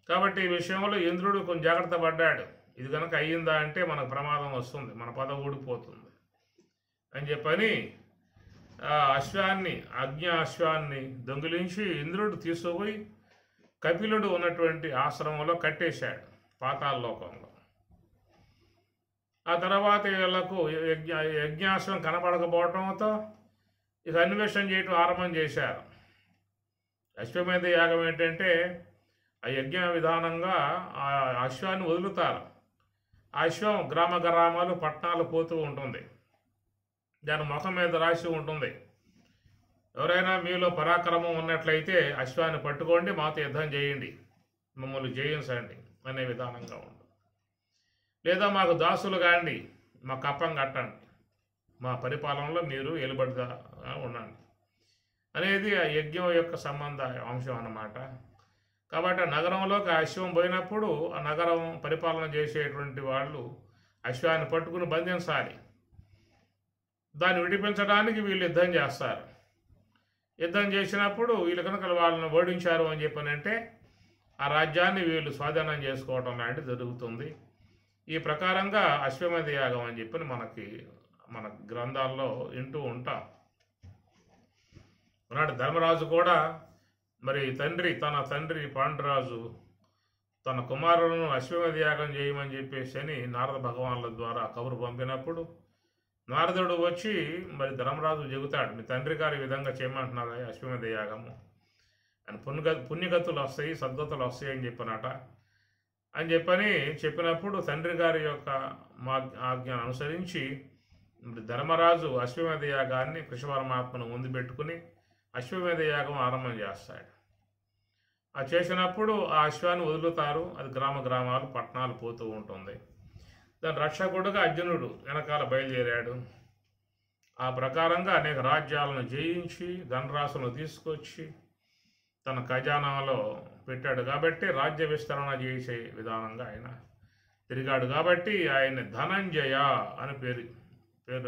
కాబట్టి ఈ విషయంలో ఇంద్రుడు కొంచెం జాగ్రత్త పడ్డాడు. ఇది కనుక అయ్యిందా అంటే మనకు ప్రమాదం వస్తుంది, మన పదవి ఊడిపోతుంది అని చెప్పని అశ్వాన్ని దొంగిలించి ఇంద్రుడు తీసుకుపోయి కపిలుడు ఉన్నటువంటి ఆశ్రమంలో కట్టేశాడు పాతాళ లోకంలో. ఆ తర్వాత వీళ్లకు యజ్ఞాశ్వం కనపడకపోవటంతో ఇక అన్వేషణ చేయటం ఆరంభం చేశారు. అశ్వమేధ యాగం ఏంటంటే ఆ యజ్ఞ విధానంగా ఆ అశ్వాన్ని వదులుతారు. ఆ అశ్వం గ్రామాలు పట్టణాలు పోతూ ఉంటుంది. దాని ముఖం మీద రాసి ఉంటుంది, ఎవరైనా మీలో పరాక్రమం ఉన్నట్లయితే అశ్వాన్ని పట్టుకోండి, మాతో యుద్ధం చేయండి, మమ్మల్ని జయించండి అనే విధానంగా ఉంటుంది. లేదా మాకు దాసులు కాండి, మా కప్పం కట్టండి, మా పరిపాలనలో మీరు ఎలుబడిగా ఉండండి అనేది ఆ యజ్ఞం యొక్క సంబంధ అంశం అన్నమాట. కాబట్టి ఆ నగరంలోకి ఆ అశ్వం పోయినప్పుడు ఆ నగరం పరిపాలన చేసేటువంటి వాళ్ళు అశ్వాన్ని పట్టుకుని బంధించాలి. దాన్ని విడిపించడానికి వీళ్ళు యుద్ధం చేస్తారు. యుద్ధం చేసినప్పుడు వీళ్ళు కనుక వాళ్ళని ఓడించారు అని చెప్పనంటే ఆ రాజ్యాన్ని వీళ్ళు స్వాధీనం చేసుకోవడం లాంటిది జరుగుతుంది. ఈ ప్రకారంగా అశ్వమేధ యాగం అని చెప్పి మన గ్రంథాల్లో వింటూ ఉంటాం. నాటి ధర్మరాజు కూడా మరి తన తండ్రి పాండురాజు తన కుమారులను అశ్వమేధ యాగం చేయమని చెప్పేసి అని నారద భగవానుల ద్వారా కబురు పంపినప్పుడు నారదుడు వచ్చి మరి ధర్మరాజు చెబుతాడు, మీ తండ్రి గారు ఈ విధంగా చేయమంటున్నారా అశ్వమేధ యాగము అని, పుణ్యగతులు వస్తాయి, సద్గతులు వస్తాయి అని చెప్పినట అని చెప్పినప్పుడు తండ్రి గారి యొక్క ఆజ్ఞను అనుసరించి ధర్మరాజు అశ్వమేధ యాగాన్ని కృష్ణ పరమాత్మను ముందు పెట్టుకుని అశ్వమేధ యాగం ఆరంభం చేస్తాడు. ఆ చేసినప్పుడు ఆ అశ్వాన్ని వదులుతారు. అది గ్రామాలు పట్టణాలు పోతూ ఉంటుంది. దాని రక్షకుడుగా అర్జునుడు వెనకాల బయలుదేరాడు. ఆ ప్రకారంగా అనేక రాజ్యాలను జయించి ధనరాశులను తీసుకొచ్చి తన ఖజానాలో పెట్టాడు కాబట్టి రాజ్య విస్తరణ చేసే విధానంగా ఆయన తిరిగాడు కాబట్టి ఆయన ధనంజయ అని పేరు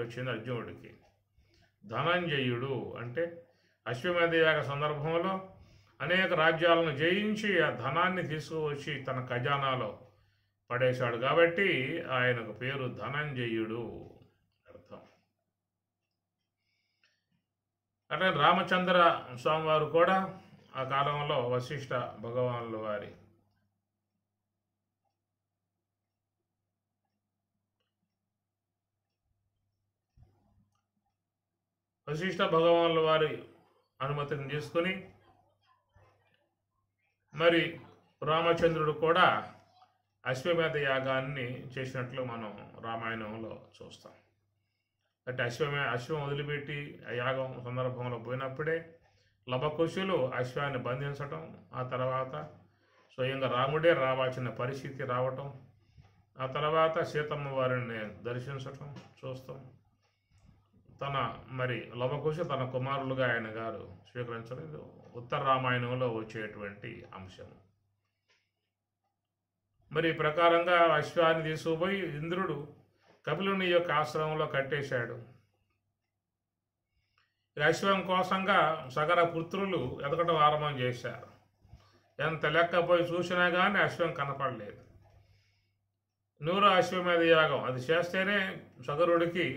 వచ్చింది అర్జునుడికి. ధనంజయుడు అంటే అశ్వమేధ యాగ సందర్భంలో అనేక రాజ్యాలను జయించి ఆ ధనాన్ని తీసుకువచ్చి తన ఖజానాలో పడేశాడు కాబట్టి ఆయనకు పేరు ధనంజయుడు అర్థం. అట్లా రామచంద్ర స్వామివారు కూడా ఆ కాలంలో వశిష్ఠ భగవానుల వారి అనుమతిని తీసుకుని మరి రామచంద్రుడు కూడా అశ్వమేధ యాగాన్ని చేసినట్లు మనం రామాయణంలో చూస్తాం. అంటే అశ్వం వదిలిపెట్టి ఆ యాగం సందర్భంలో పోయినప్పుడే లవకుశులు అశ్వాన్ని బంధించటం, ఆ తర్వాత స్వయంగా రాముడే రావాల్సిన పరిస్థితి రావటం, ఆ తర్వాత సీతమ్మ వారిని దర్శించటం చూస్తాం. మరి లవకుశ తన కుమారులుగా ఆయన గారు స్వీకరించలేదు. ఉత్తర రామాయణంలో వచ్చేటువంటి అంశం. మరి ఈ ప్రకారంగా అశ్వాన్ని తీసుకుపోయి ఇంద్రుడు కపిలుని యొక్క ఆశ్రమంలో కట్టేశాడు. అశ్వం కోసంగా సగర పుత్రులు ఎదగటం ఆరంభం చేశారు. ఎంత లెక్కపోయి చూసినా కానీ అశ్వం కనపడలేదు. 100 అశ్వమేధ యాగం అది చేస్తేనే సగరుడికి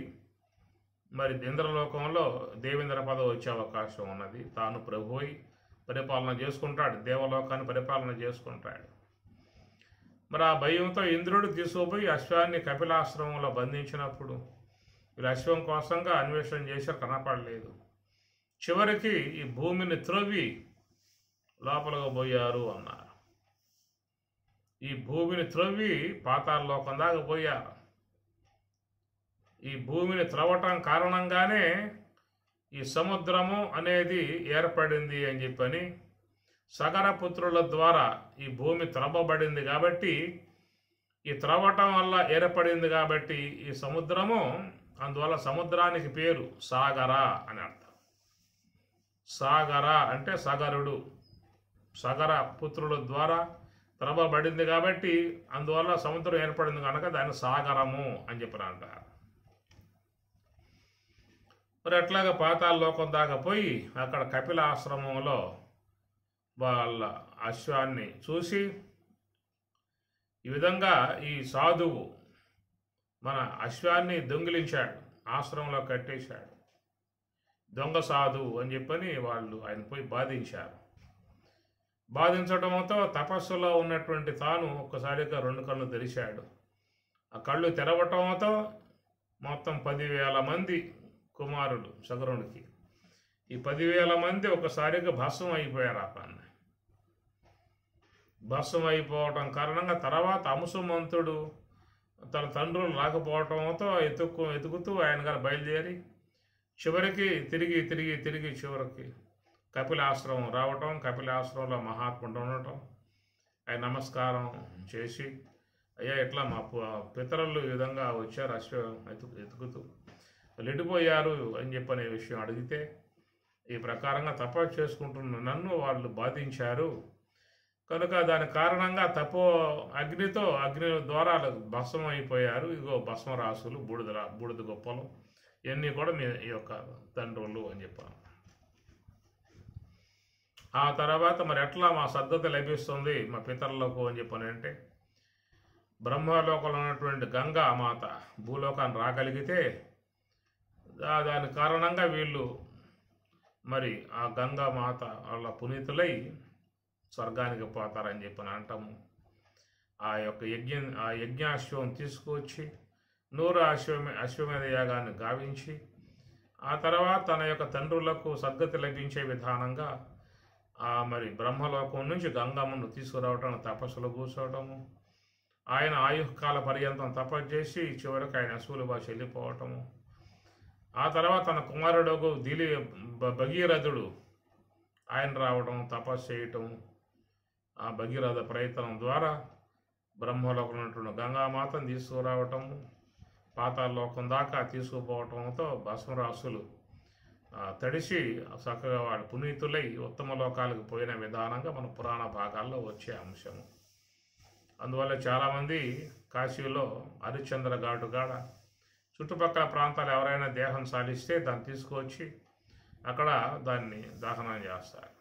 మరి ఇంద్రలోకంలో దేవేంద్ర పదవి వచ్చే అవకాశం ఉన్నది. తాను ప్రభువై పరిపాలన చేసుకుంటాడు, దేవలోకాన్ని పరిపాలన చేసుకుంటాడు. మరి ఆ భయంతో ఇంద్రుడు తీసుకుపోయి అశ్వాన్ని కపిలాశ్రమంలో బంధించినప్పుడు వీళ్ళు అశ్వం కోసంగా అన్వేషణ చేశారు, కనపడలేదు. చివరికి ఈ భూమిని త్రవ్వి లోపలికి పోయారు అన్నారు. ఈ భూమిని త్రవ్వి పాతాళలోకం దాకా పోయారు. ఈ భూమిని త్రవ్వటం కారణంగానే ఈ సముద్రము అనేది ఏర్పడింది అని చెప్పని సగరపుత్రుల ద్వారా ఈ భూమి త్రవ్వబడింది కాబట్టి, ఈ త్రవ్వటం వల్ల ఏర్పడింది కాబట్టి ఈ సముద్రము, అందువల్ల సముద్రానికి పేరు సాగర అని అర్థం. సాగర అంటే సగరుడు, సగర పుత్రుల ద్వారా త్రవ్వబడింది కాబట్టి అందువల్ల సముద్రం ఏర్పడింది కనుక దాన్ని సాగరము అని చెప్పి అంటారు. మరి అట్లాగా పాతాళలోకం దాకా పోయి అక్కడ కపిల ఆశ్రమంలో వాళ్ళ అశ్వాన్ని చూసి ఈ విధంగా ఈ సాధువు మన అశ్వాన్ని దొంగిలించాడు, ఆశ్రమంలో కట్టేశాడు, దొంగ సాధువు అని చెప్పని వాళ్ళు ఆయన పోయి బాధించారు. బాధించడంతో తపస్సులో ఉన్నటువంటి తాను ఒక్కసారిగా 2 కళ్ళు తెరిచాడు. ఆ కళ్ళు తెరవటంతో మొత్తం 10,000 మంది కుమారులు సగరునికి, ఈ 10,000 మంది ఒకసారిగా భస్మం అయిపోయారు. ఆ పని భస్మం అయిపోవటం కారణంగా తర్వాత అంశుమంతుడు తన తండ్రులు రాకపోవటంతో ఎతుకుతూ ఆయన గారు బయలుదేరి చివరికి తిరిగి చివరికి కపిలాశ్రమం రావటం, కపిలాశ్రమంలో మహాత్ముడు ఉండటం, ఆయన నమస్కారం చేసి అయ్యా ఇట్లా మా పితరులు ఈ విధంగా వచ్చారు అశ్వం ఎతుకుతూ వెళ్ళిపోయారు అని చెప్పనే విషయం అడిగితే, ఈ ప్రకారంగా తపస్సు చేసుకుంటున్న నన్ను వాళ్ళు బాధించారు కనుక దాని కారణంగా అగ్ని ద్వారా భస్మం అయిపోయారు. ఇదిగో భస్మరాశులు, బూడిద గొప్పలు ఇవన్నీ కూడా మీ యొక్క తండ్రులు అని చెప్పాను. ఆ తర్వాత మరి ఎట్లా మా సద్గతి లభిస్తుంది మా పితరులకు అని చెప్పని అంటే, బ్రహ్మలోకంలో ఉన్నటువంటి గంగా మాత భూలోకాన్ని రాగలిగితే దాని కారణంగా వీళ్ళు మరి ఆ గంగా మాత వాళ్ళ పునీతులై స్వర్గానికి పోతారని చెప్పని అంటాము. ఆ యజ్ఞాశ్వం తీసుకువచ్చి 100 అశ్వమేధ యాగాన్ని గావించి ఆ తర్వాత తన యొక్క తండ్రులకు సద్గతి లభించే విధానంగా మరి బ్రహ్మలోకం నుంచి గంగమ్మను తీసుకురావటం, తపస్సులో కూర్చోవటము, ఆయన ఆయుకాల పర్యంతం తపస్సు చేసి చివరికి ఆయన అసూలుగా చెల్లిపోవటము, ఆ తర్వాత తన కుమారుడు భగీరథుడు ఆయన రావడం, తపస్సు చేయటం, ఆ భగీరథ ప్రయత్నం ద్వారా బ్రహ్మలోకం ఉన్నటువంటి గంగామాతను తీసుకురావటము, పాతాళలోకం దాకా తీసుకుపోవటంతో భస్మరాసులు తడిసి చక్కగా వాడు పునీతులై ఉత్తమ లోకాలకు పోయిన విధానంగా మన పురాణ భాగాల్లో వచ్చే అంశము. అందువల్ల చాలామంది కాశీలో హరిశ్చంద్ర ఘాటు కాడ చుట్టుపక్కల ప్రాంతాలు ఎవరైనా దేహం సాలిస్తే దాన్ని తీసుకువచ్చి అక్కడ దాన్ని దహనం చేస్తారు.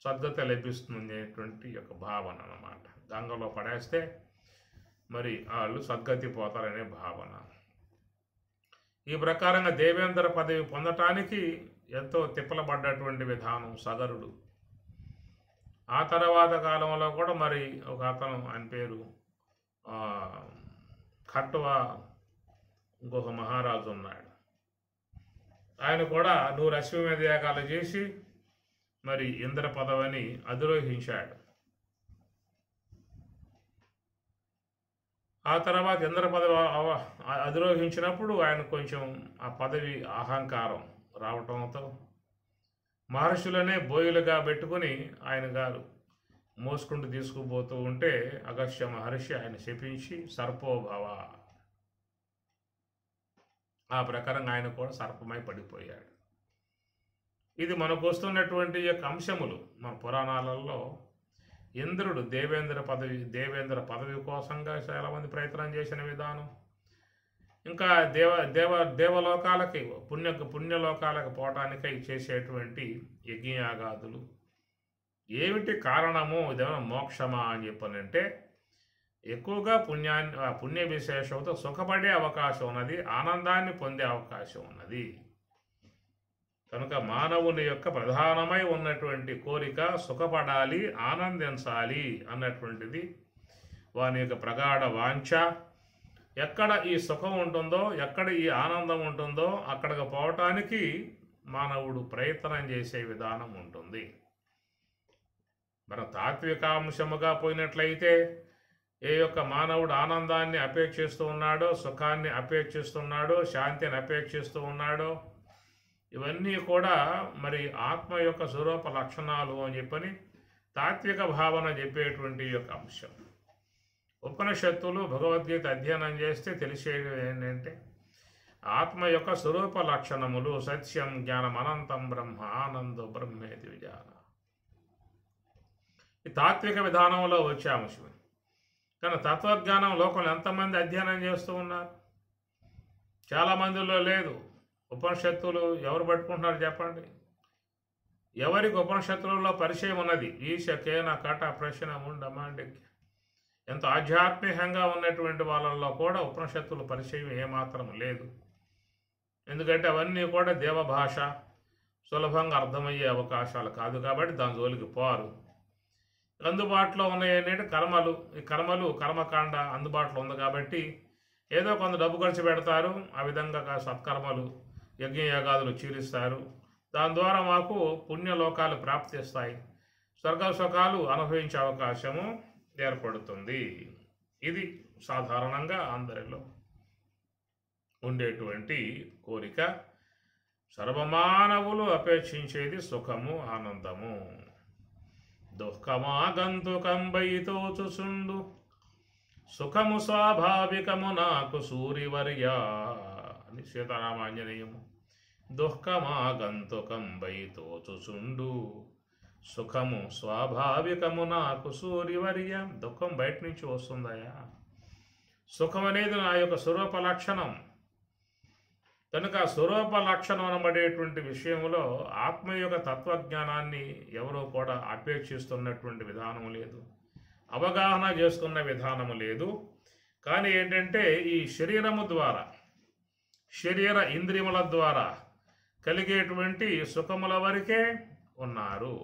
సద్గతి లభిస్తుంది అనేటువంటి ఒక భావన అన్నమాట. గంగలో పడేస్తే మరి వాళ్ళు సద్గతి పోతారనే భావన. ఈ ప్రకారంగా దేవేంద్ర పదవి పొందటానికి ఎంతో తిప్పలబడ్డటువంటి విధానం సగరుడు. ఆ తర్వాత కాలంలో కూడా మరి ఒక అతను, ఆయన పేరు ఖట్వా, ఇంకొక మహారాజు ఉన్నాడు. ఆయన కూడా 100 అశ్వమేధ యాగాలు చేసి మరి ఇంద్ర పదవిని అధిరోహించాడు. ఆ తర్వాత ఇంద్ర పదవి అధిరోహించినప్పుడు ఆయన కొంచెం ఆ పదవి అహంకారం రావటంతో మహర్షులనే బోయిలుగా పెట్టుకుని ఆయన గారు మోసుకుంటూ తీసుకుపోతూ ఉంటే అగస్త్య మహర్షి ఆయన శపించి సర్పోభవ, ఆ ప్రకారంగా ఆయన కూడా సర్పమై పడిపోయాడు. ఇది మనకు వస్తున్నటువంటి యొక్క అంశములు. మన పురాణాలలో ఇంద్రుడు దేవేంద్ర పదవి కోసంగా చాలామంది ప్రయత్నం చేసిన విధానం, ఇంకా దేవలోకాలకి పుణ్యలోకాలకు పోవటానికై చేసేటువంటి యజ్ఞయాగాదులు ఏమిటి కారణము? ఇదేమైనా మోక్షమా అని చెప్పనంటే ఎక్కువగా పుణ్య విశేషంతో సుఖపడే అవకాశం ఉన్నది, ఆనందాన్ని పొందే అవకాశం ఉన్నది. కనుక మానవుని యొక్క ప్రధానమై ఉన్నటువంటి కోరిక సుఖపడాలి, ఆనందించాలి అన్నటువంటిది వాని యొక్క ప్రగాఢ వాంఛ. ఎక్కడ ఈ సుఖం ఉంటుందో, ఎక్కడ ఈ ఆనందం ఉంటుందో అక్కడికి పోవటానికి మానవుడు ప్రయత్నం చేసే విధానం ఉంటుంది. మన తాత్వికాంశముగా పోయినట్లయితే ఏ యొక్క మానవుడు ఆనందాన్ని అపేక్షిస్తూ ఉన్నాడో, సుఖాన్ని అపేక్షిస్తున్నాడో, శాంతిని అపేక్షిస్తూ ఉన్నాడో, ఇవన్నీ కూడా మరి ఆత్మ యొక్క స్వరూప లక్షణాలు అని చెప్పని తాత్విక భావన చెప్పేటువంటి యొక్క అంశం. ఉపనిషత్తులు భగవద్గీత అధ్యయనం చేస్తే తెలిసేది ఏంటంటే ఆత్మ యొక్క స్వరూప లక్షణములు సత్యం, జ్ఞానం, అనంతం బ్రహ్మ, ఆనందో బ్రహ్మేతి విజాన. ఈ తాత్విక విధానంలో వచ్చే అంశం. కానీ తత్వజ్ఞానం లోకంలో ఎంతమంది అధ్యయనం చేస్తూ ఉన్నారు? చాలామందిలో లేదు. ఉపనిషత్తులు ఎవరు పట్టుకుంటున్నారు చెప్పండి? ఎవరికి ఉపనిషత్తులలో పరిచయం ఉన్నది? ఈశకేన కట ప్రశ్న ముండమాండిక్య. ఎంతో ఆధ్యాత్మికంగా ఉన్నటువంటి వాళ్ళల్లో కూడా ఉపనిషత్తుల పరిచయం ఏమాత్రం లేదు. ఎందుకంటే అవన్నీ కూడా దేవభాష, సులభంగా అర్థమయ్యే అవకాశాలు కాదు కాబట్టి దాని జోలికి పోరు. అందుబాటులో ఉన్నాయి ఏంటంటే కర్మలు. ఈ కర్మకాండ అందుబాటులో ఉంది కాబట్టి ఏదో కొంత డబ్బు ఖర్చు పెడతారు, ఆ విధంగా సత్కర్మలు, యజ్ఞయాగాదులు చీలిస్తారు. దాని ద్వారా మాకు పుణ్యలోకాలు ప్రాప్తిస్తాయి, స్వర్గ సుఖాలు అనుభవించే అవకాశము ఏర్పడుతుంది. ఇది సాధారణంగా అందరిలో ఉండేటువంటి కోరిక. సర్వమానవులు అపేక్షించేది సుఖము, ఆనందము. దుఃఖమాగంతుకంబైతోచుచుండు సుఖము స్వాభావికము నాకు సూరివర్య అని సీతారామాంజనేయము. దుఃఖమాగంతుకంబైతోచుచుండు సుఖము స్వాభావికము నాకు సూరివర్య. దుఃఖం బయట నుంచి వస్తుందయా? సుఖం అనేది నా యొక్క స్వరూప లక్షణం. కనుక స్వరూప లక్షణం అనబడేటువంటి విషయంలో ఆత్మ యొక్క తత్వజ్ఞానాన్ని ఎవరూ కూడా అపేక్షిస్తున్నటువంటి విధానం లేదు, అవగాహన చేసుకున్న విధానము లేదు. కానీ ఏంటంటే ఈ శరీరము ద్వారా, శరీర ఇంద్రియముల ద్వారా కలిగేటువంటి సుఖముల వరకే ఉన్నారు.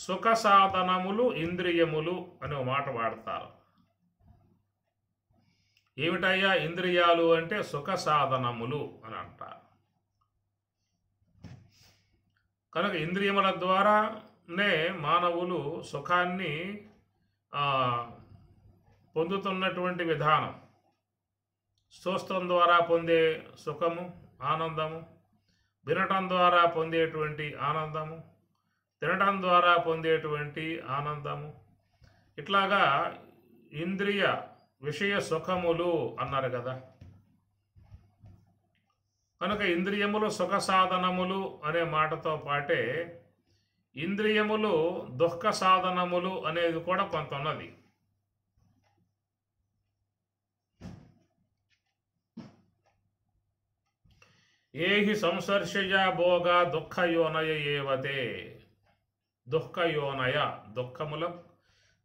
సుఖ సాధనములు ఇంద్రియములు అనే మాట వాడతారు. ఏమిటయ్యా ఇంద్రియాలు అంటే సుఖ సాధనములు అని అంటారు. కనుక ఇంద్రియముల ద్వారానే మానవులు సుఖాన్ని పొందుతున్నటువంటి విధానం. చూస్తం ద్వారా పొందే సుఖము, ఆనందము, వినటం ద్వారా పొందేటువంటి ఆనందము, తినడం ద్వారా పొందేటువంటి ఆనందము, ఇట్లాగా ఇంద్రియ విషయ సుఖములు అన్నారు కదా. కనుక ఇంద్రియములు సుఖ సాధనములు అనే మాటతో పాటే ఇంద్రియములు దుఃఖ సాధనములు అనేది కూడా కొంత ఉన్నది. ఏహి సంసర్షయ భోగ దుఃఖయోనయ ఏవతే. దుఃఖయోనయ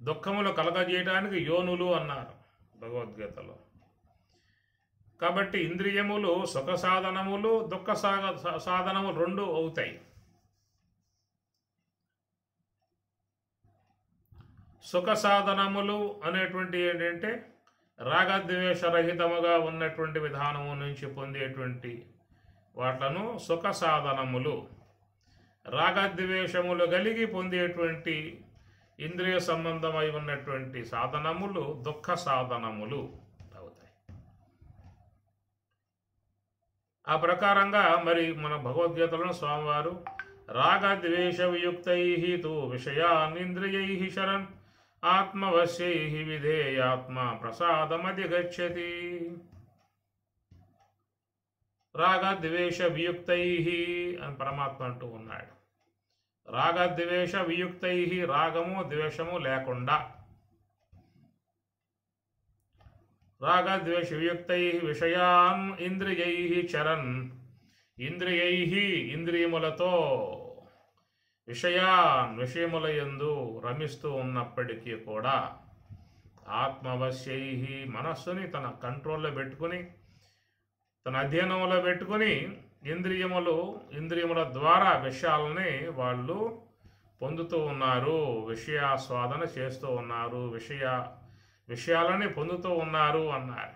దుఃఖములు కలగజేయడానికి యోనులు అన్నారు భగవద్గీతలో. కాబట్టి ఇంద్రియములు సుఖ సాధనములు దుఃఖ సాధనములు రెండు అవుతాయి. సుఖ సాధనములు అనేటువంటి ఏంటంటే రాగద్వేషరహితముగా ఉన్నటువంటి విధానము నుంచి పొందేటువంటి వాట్లను సుఖ సాధనములు, రాగద్వేషములు కలిగి పొందేటువంటి ఇంద్రియ సంబంధమై ఉన్నటువంటి సాధనములు దుఃఖ సాధనములు అవుతాయి. ఆ ప్రకారంగా మరి మన భగవద్గీతలో స్వామివారు రాగద్వేష వియుక్తై తు విషయానింద్రియై శరణ్ ఆత్మవశ్యై విధేయాత్మ ప్రసాదమధిగచ్చతి. రాగద్వేష వియుక్తై అని పరమాత్మ అంటూ ఉన్నాడు. రాగద్వేష వియుక్తై, రాగము ద్వేషము లేకుండా, రాగద్వేష వియుక్తై విషయాన్ ఇంద్రియై చరన్, ఇంద్రియై ఇంద్రియములతో, విషయముల యందు రమిస్తూ ఉన్నప్పటికీ కూడా ఆత్మవశ్యై మనస్సుని తన కంట్రోల్లో పెట్టుకుని, తన అధ్యయనంలో పెట్టుకుని ఇంద్రియముల ద్వారా విషయాలని వాళ్ళు పొందుతూ ఉన్నారు, విషయాస్వాదన చేస్తూ ఉన్నారు, విషయాలని పొందుతూ ఉన్నారు అన్నారు.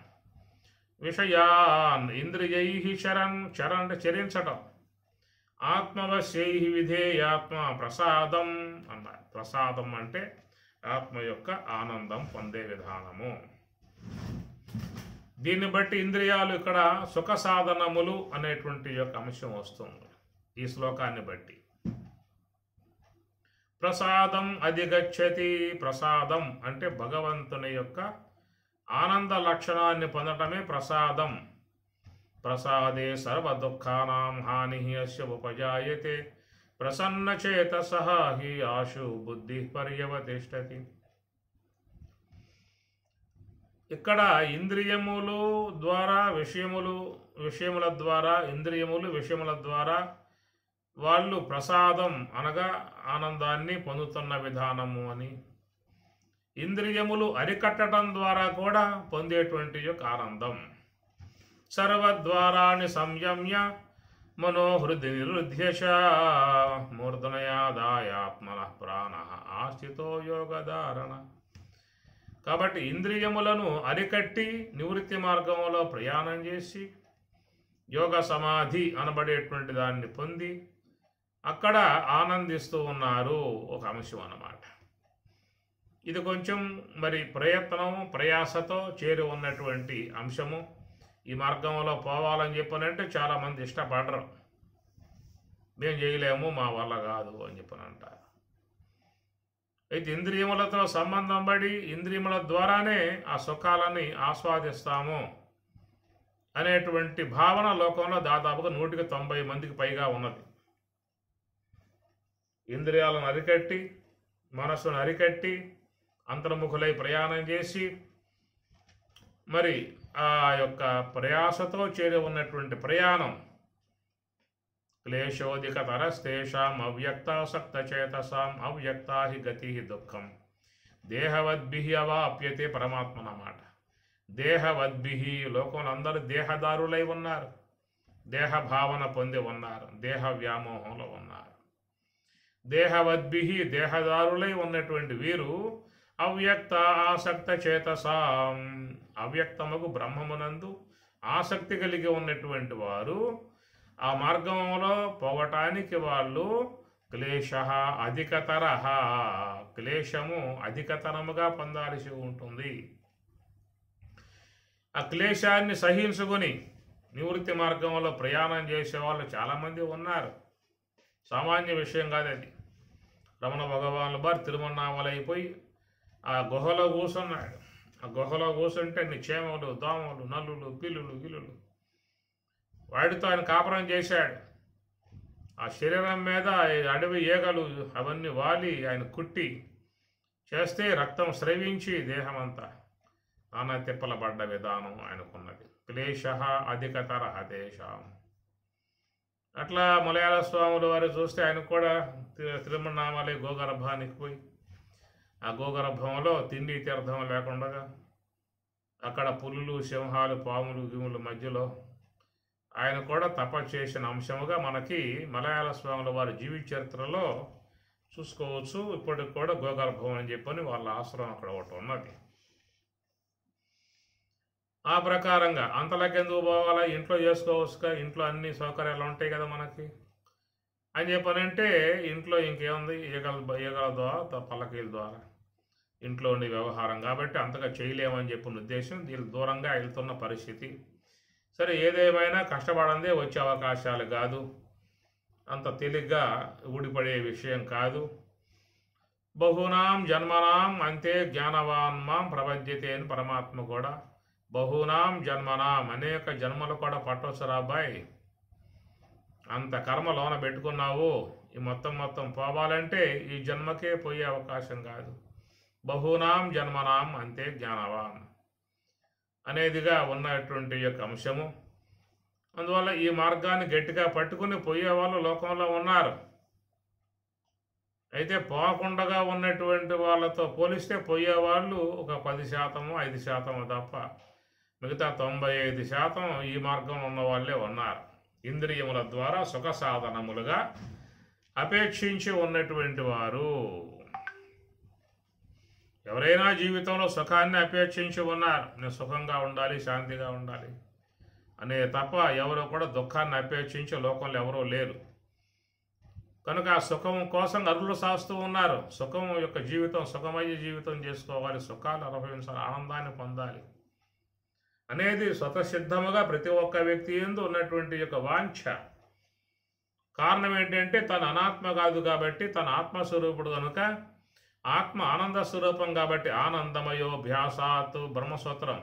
విషయాన్ ఇంద్రియై చరణ్ అంటే చరించటం, ఆత్మవశ్యై విధేయాత్మ ప్రసాదం అన్నారు. ప్రసాదం అంటే ఆత్మ యొక్క ఆనందం పొందే విధానము. దీన్ని బట్టి ఇంద్రియాలు ఇక్కడ సుఖ సాధనములు అనేటువంటి యొక్క అంశం వస్తుంది ఈ శ్లోకాన్ని బట్టి. ప్రసాదం అధిగచ్చతి. ప్రసాదం అంటే భగవంతుని యొక్క ఆనంద లక్షణాన్ని పొందటమే ప్రసాదం. ప్రసాదే సర్వ దుఃఖానాం హాని అస్య ఉపజాయతే ప్రసన్నచేతసః హి ఆశు బుద్ధి పర్యవతిష్టతి. ఇక్కడ ఇంద్రియములు ద్వారా విషయముల ద్వారా వాళ్ళు ప్రసాదం అనగా ఆనందాన్ని పొందుతున్న విధానము అని, ఇంద్రియములు అరికట్టడం ద్వారా కూడా పొందేటువంటి యొక్క ఆనందం. సర్వద్వారాణి సంయమ్య మనోహృది నిరుధ్యశ మూర్ధనయాదాయాత్మనః ప్రాణః ఆస్థితో యోగధారణ. కాబట్టి ఇంద్రియములను అరికట్టి నివృత్తి మార్గంలో ప్రయాణం చేసి యోగ సమాధి అనబడేటువంటి దాన్ని పొంది అక్కడ ఆనందిస్తూ ఉన్నారు ఒక అంశం అన్నమాట. ఇది కొంచెం మరి ప్రయాసతో చేరి ఉన్నటువంటి అంశము. ఈ మార్గంలో పోవాలని చెప్పనంటే చాలామంది ఇష్టపడరు, మేము చేయలేము, మా వల్ల కాదు అని చెప్పనంటారు. అయితే ఇంద్రియములతో సంబంధం పడి ఇంద్రియముల ద్వారానే ఆ సుఖాలని ఆస్వాదిస్తాము అనేటువంటి భావన లోకంలో దాదాపుగా 190 మందికి పైగా ఉన్నది. ఇంద్రియాలను అరికట్టి మనస్సును అరికట్టి అంతర్ముఖులై ప్రయాణం చేసి మరి ఆ యొక్క ప్రయాసతో చేరి ఉన్నటువంటి ప్రయాణం క్లేశోధికతరస్తేషాం అవ్యక్తాసక్తచేతసాం అవ్యక్తా హి గతి దుఃఖం దేహవద్భిః అవాప్యతే. పరమాత్మ అన్నమాట. దేహవద్భిః, లోకంలో అందరూ దేహదారులై ఉన్నారు, దేహ భావన పొంది ఉన్నారు, దేహ వ్యామోహంలో ఉన్నారు. దేహవద్భిః, దేహదారులై ఉన్నటువంటి వీరు అవ్యక్త ఆసక్త చేతసాం, అవ్యక్తముకు బ్రహ్మమునందు ఆసక్తి కలిగి ఉన్నటువంటి వారు ఆ మార్గంలో పోవటానికి వాళ్ళు క్లేశ అధికతర, క్లేశము అధికతరముగా పొందాల్సి ఉంటుంది. ఆ క్లేశాన్ని సహించుకొని నివృత్తి మార్గంలో ప్రయాణం చేసే వాళ్ళు చాలామంది ఉన్నారు. సామాన్య విషయం కాదు అది. రమణ భగవానుల వారు తిరుమన్నామలై అయిపోయి ఆ గుహలో కూర్చున్నాడు. ఆ గుహలో కూర్చుంటే అన్ని చేమలు, దోమలు, నల్లులు, పిల్లులు, గిల్లులు వాటితో ఆయన కాపురం చేశాడు. ఆ శరీరం మీద అడవి ఈగలు అవన్నీ వాలి ఆయన కుట్టి చేస్తే రక్తం స్రవించి దేహమంతా నానా తిప్పల పడ్డ విధానం ఆయనకున్నది. క్లేశ అధికతర దేశం. అట్లా మలయాళ స్వాముల వారు చూస్తే ఆయన కూడా తిరుమన్నామలై గోగర్భానికి పోయి ఆ గోగర్భంలో తిండి తీర్థం లేకుండా అక్కడ పులులు, సింహాలు, పాములు, గిముల మధ్యలో ఆయన కూడా తపస్సు చేసిన అంశముగా మనకి మలయాళ స్వాముల వారి జీవిత చరిత్రలో చూసుకోవచ్చు. ఇప్పటికి కూడా గోగర్భం అని చెప్పని వాళ్ళ ఆశ్రమం అక్కడ ఒకటి ఉన్నది. ఆ ప్రకారంగా అంతలకెందుకు పోవాలా, ఇంట్లో చేసుకోవచ్చుగా, ఇంట్లో అన్ని సౌకర్యాలు ఉంటాయి కదా మనకి అని చెప్పనంటే ఇంట్లో ఇంకేముంది, ఈగల ద్వారా పల్లకీల ద్వారా ఇంట్లో ఉండే వ్యవహారం కాబట్టి అంతగా చేయలేమని చెప్పిన ఉద్దేశం. దీనికి దూరంగా వెళ్తున్న పరిస్థితి. సరే, ఏదేమైనా కష్టపడందే వచ్చే అవకాశాలు కాదు, అంత తేలిగ్గా ఊడిపడే విషయం కాదు. బహూనాం జన్మనాం అంతే జ్ఞానవాన్మాం ప్రపద్యతే అని పరమాత్మ కూడా బహూనాం జన్మనాం అనేక జన్మలు కూడా పట్టొచ్చు రాబాయ్, అంత కర్మ లోన పెట్టుకున్నావు, ఈ మొత్తం పోవాలంటే ఈ జన్మకే పోయే అవకాశం కాదు. బహూనాం జన్మనాం అంతే జ్ఞానవాన్ అనేదిగా ఉన్నటువంటి యొక్క అంశము. అందువల్ల ఈ మార్గాన్ని గట్టిగా పట్టుకుని పోయేవాళ్ళు లోకంలో ఉన్నారు. అయితే పోకుండా ఉన్నటువంటి వాళ్ళతో పోలిస్తే పోయేవాళ్ళు ఒక 10%, 5% తప్ప మిగతా 95% ఈ మార్గం ఉన్న వాళ్ళే ఉన్నారు. ఇంద్రియముల ద్వారా సుఖ సాధనములుగా అపేక్షించి ఉన్నటువంటి వారు ఎవరైనా జీవితంలో సుఖాన్ని అపేక్షించి ఉన్నారు. నేను సుఖంగా ఉండాలి, శాంతిగా ఉండాలి అనే తప్ప ఎవరో కూడా దుఃఖాన్ని అపేక్షించే లోకంలో ఎవరూ లేరు. కనుక ఆ సుఖం కోసం అరులు సాస్తూ ఉన్నారు. సుఖం యొక్క జీవితం సుఖమయ్యే జీవితం చేసుకోవాలి, సుఖాలు అనుభవించాలి, ఆనందాన్ని పొందాలి అనేది స్వతసిద్ధముగా ప్రతి ఒక్క వ్యక్తి యందు ఉన్నటువంటి యొక్క వాంఛ. కారణం ఏంటంటే తన అనాత్మ కాదు కాబట్టి, తన ఆత్మస్వరూపుడు కనుక, ఆత్మ ఆనంద స్వరూపం కాబట్టి ఆనందమయోభ్యాసాత్ బ్రహ్మసూత్రం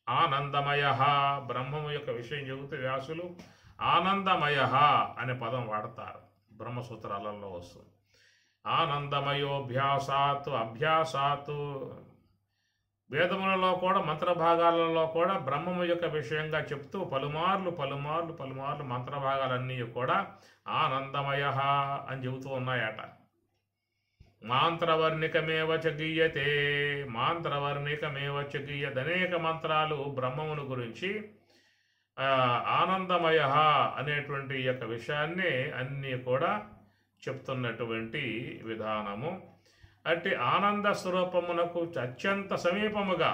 ఆనందమయ బ్రహ్మము యొక్క విషయం చెబుతూ వ్యాసులు ఆనందమయ అనే పదం వాడతారు, బ్రహ్మసూత్రాలలో వస్తుంది. ఆనందమయోభ్యాసాత్ అభ్యాసాత్ వేదములలో కూడా మంత్రభాగాలలో కూడా బ్రహ్మము యొక్క విషయంగా చెప్తూ పలుమార్లు మంత్రభాగాలన్నీ కూడా ఆనందమయ అని చెబుతూ ఉన్నాయట. మాంత్రవర్ణికమేవ చ గీయతే, మాంత్రవర్ణికమేవ చ గీయతే, అనేక మంత్రాలు బ్రహ్మమును గురించి ఆనందమయ అనేటువంటి యొక్క విషయాన్ని అన్నీ కూడా చెప్తున్నటువంటి విధానము. అట్టి ఆనంద స్వరూపమునకు అత్యంత సమీపముగా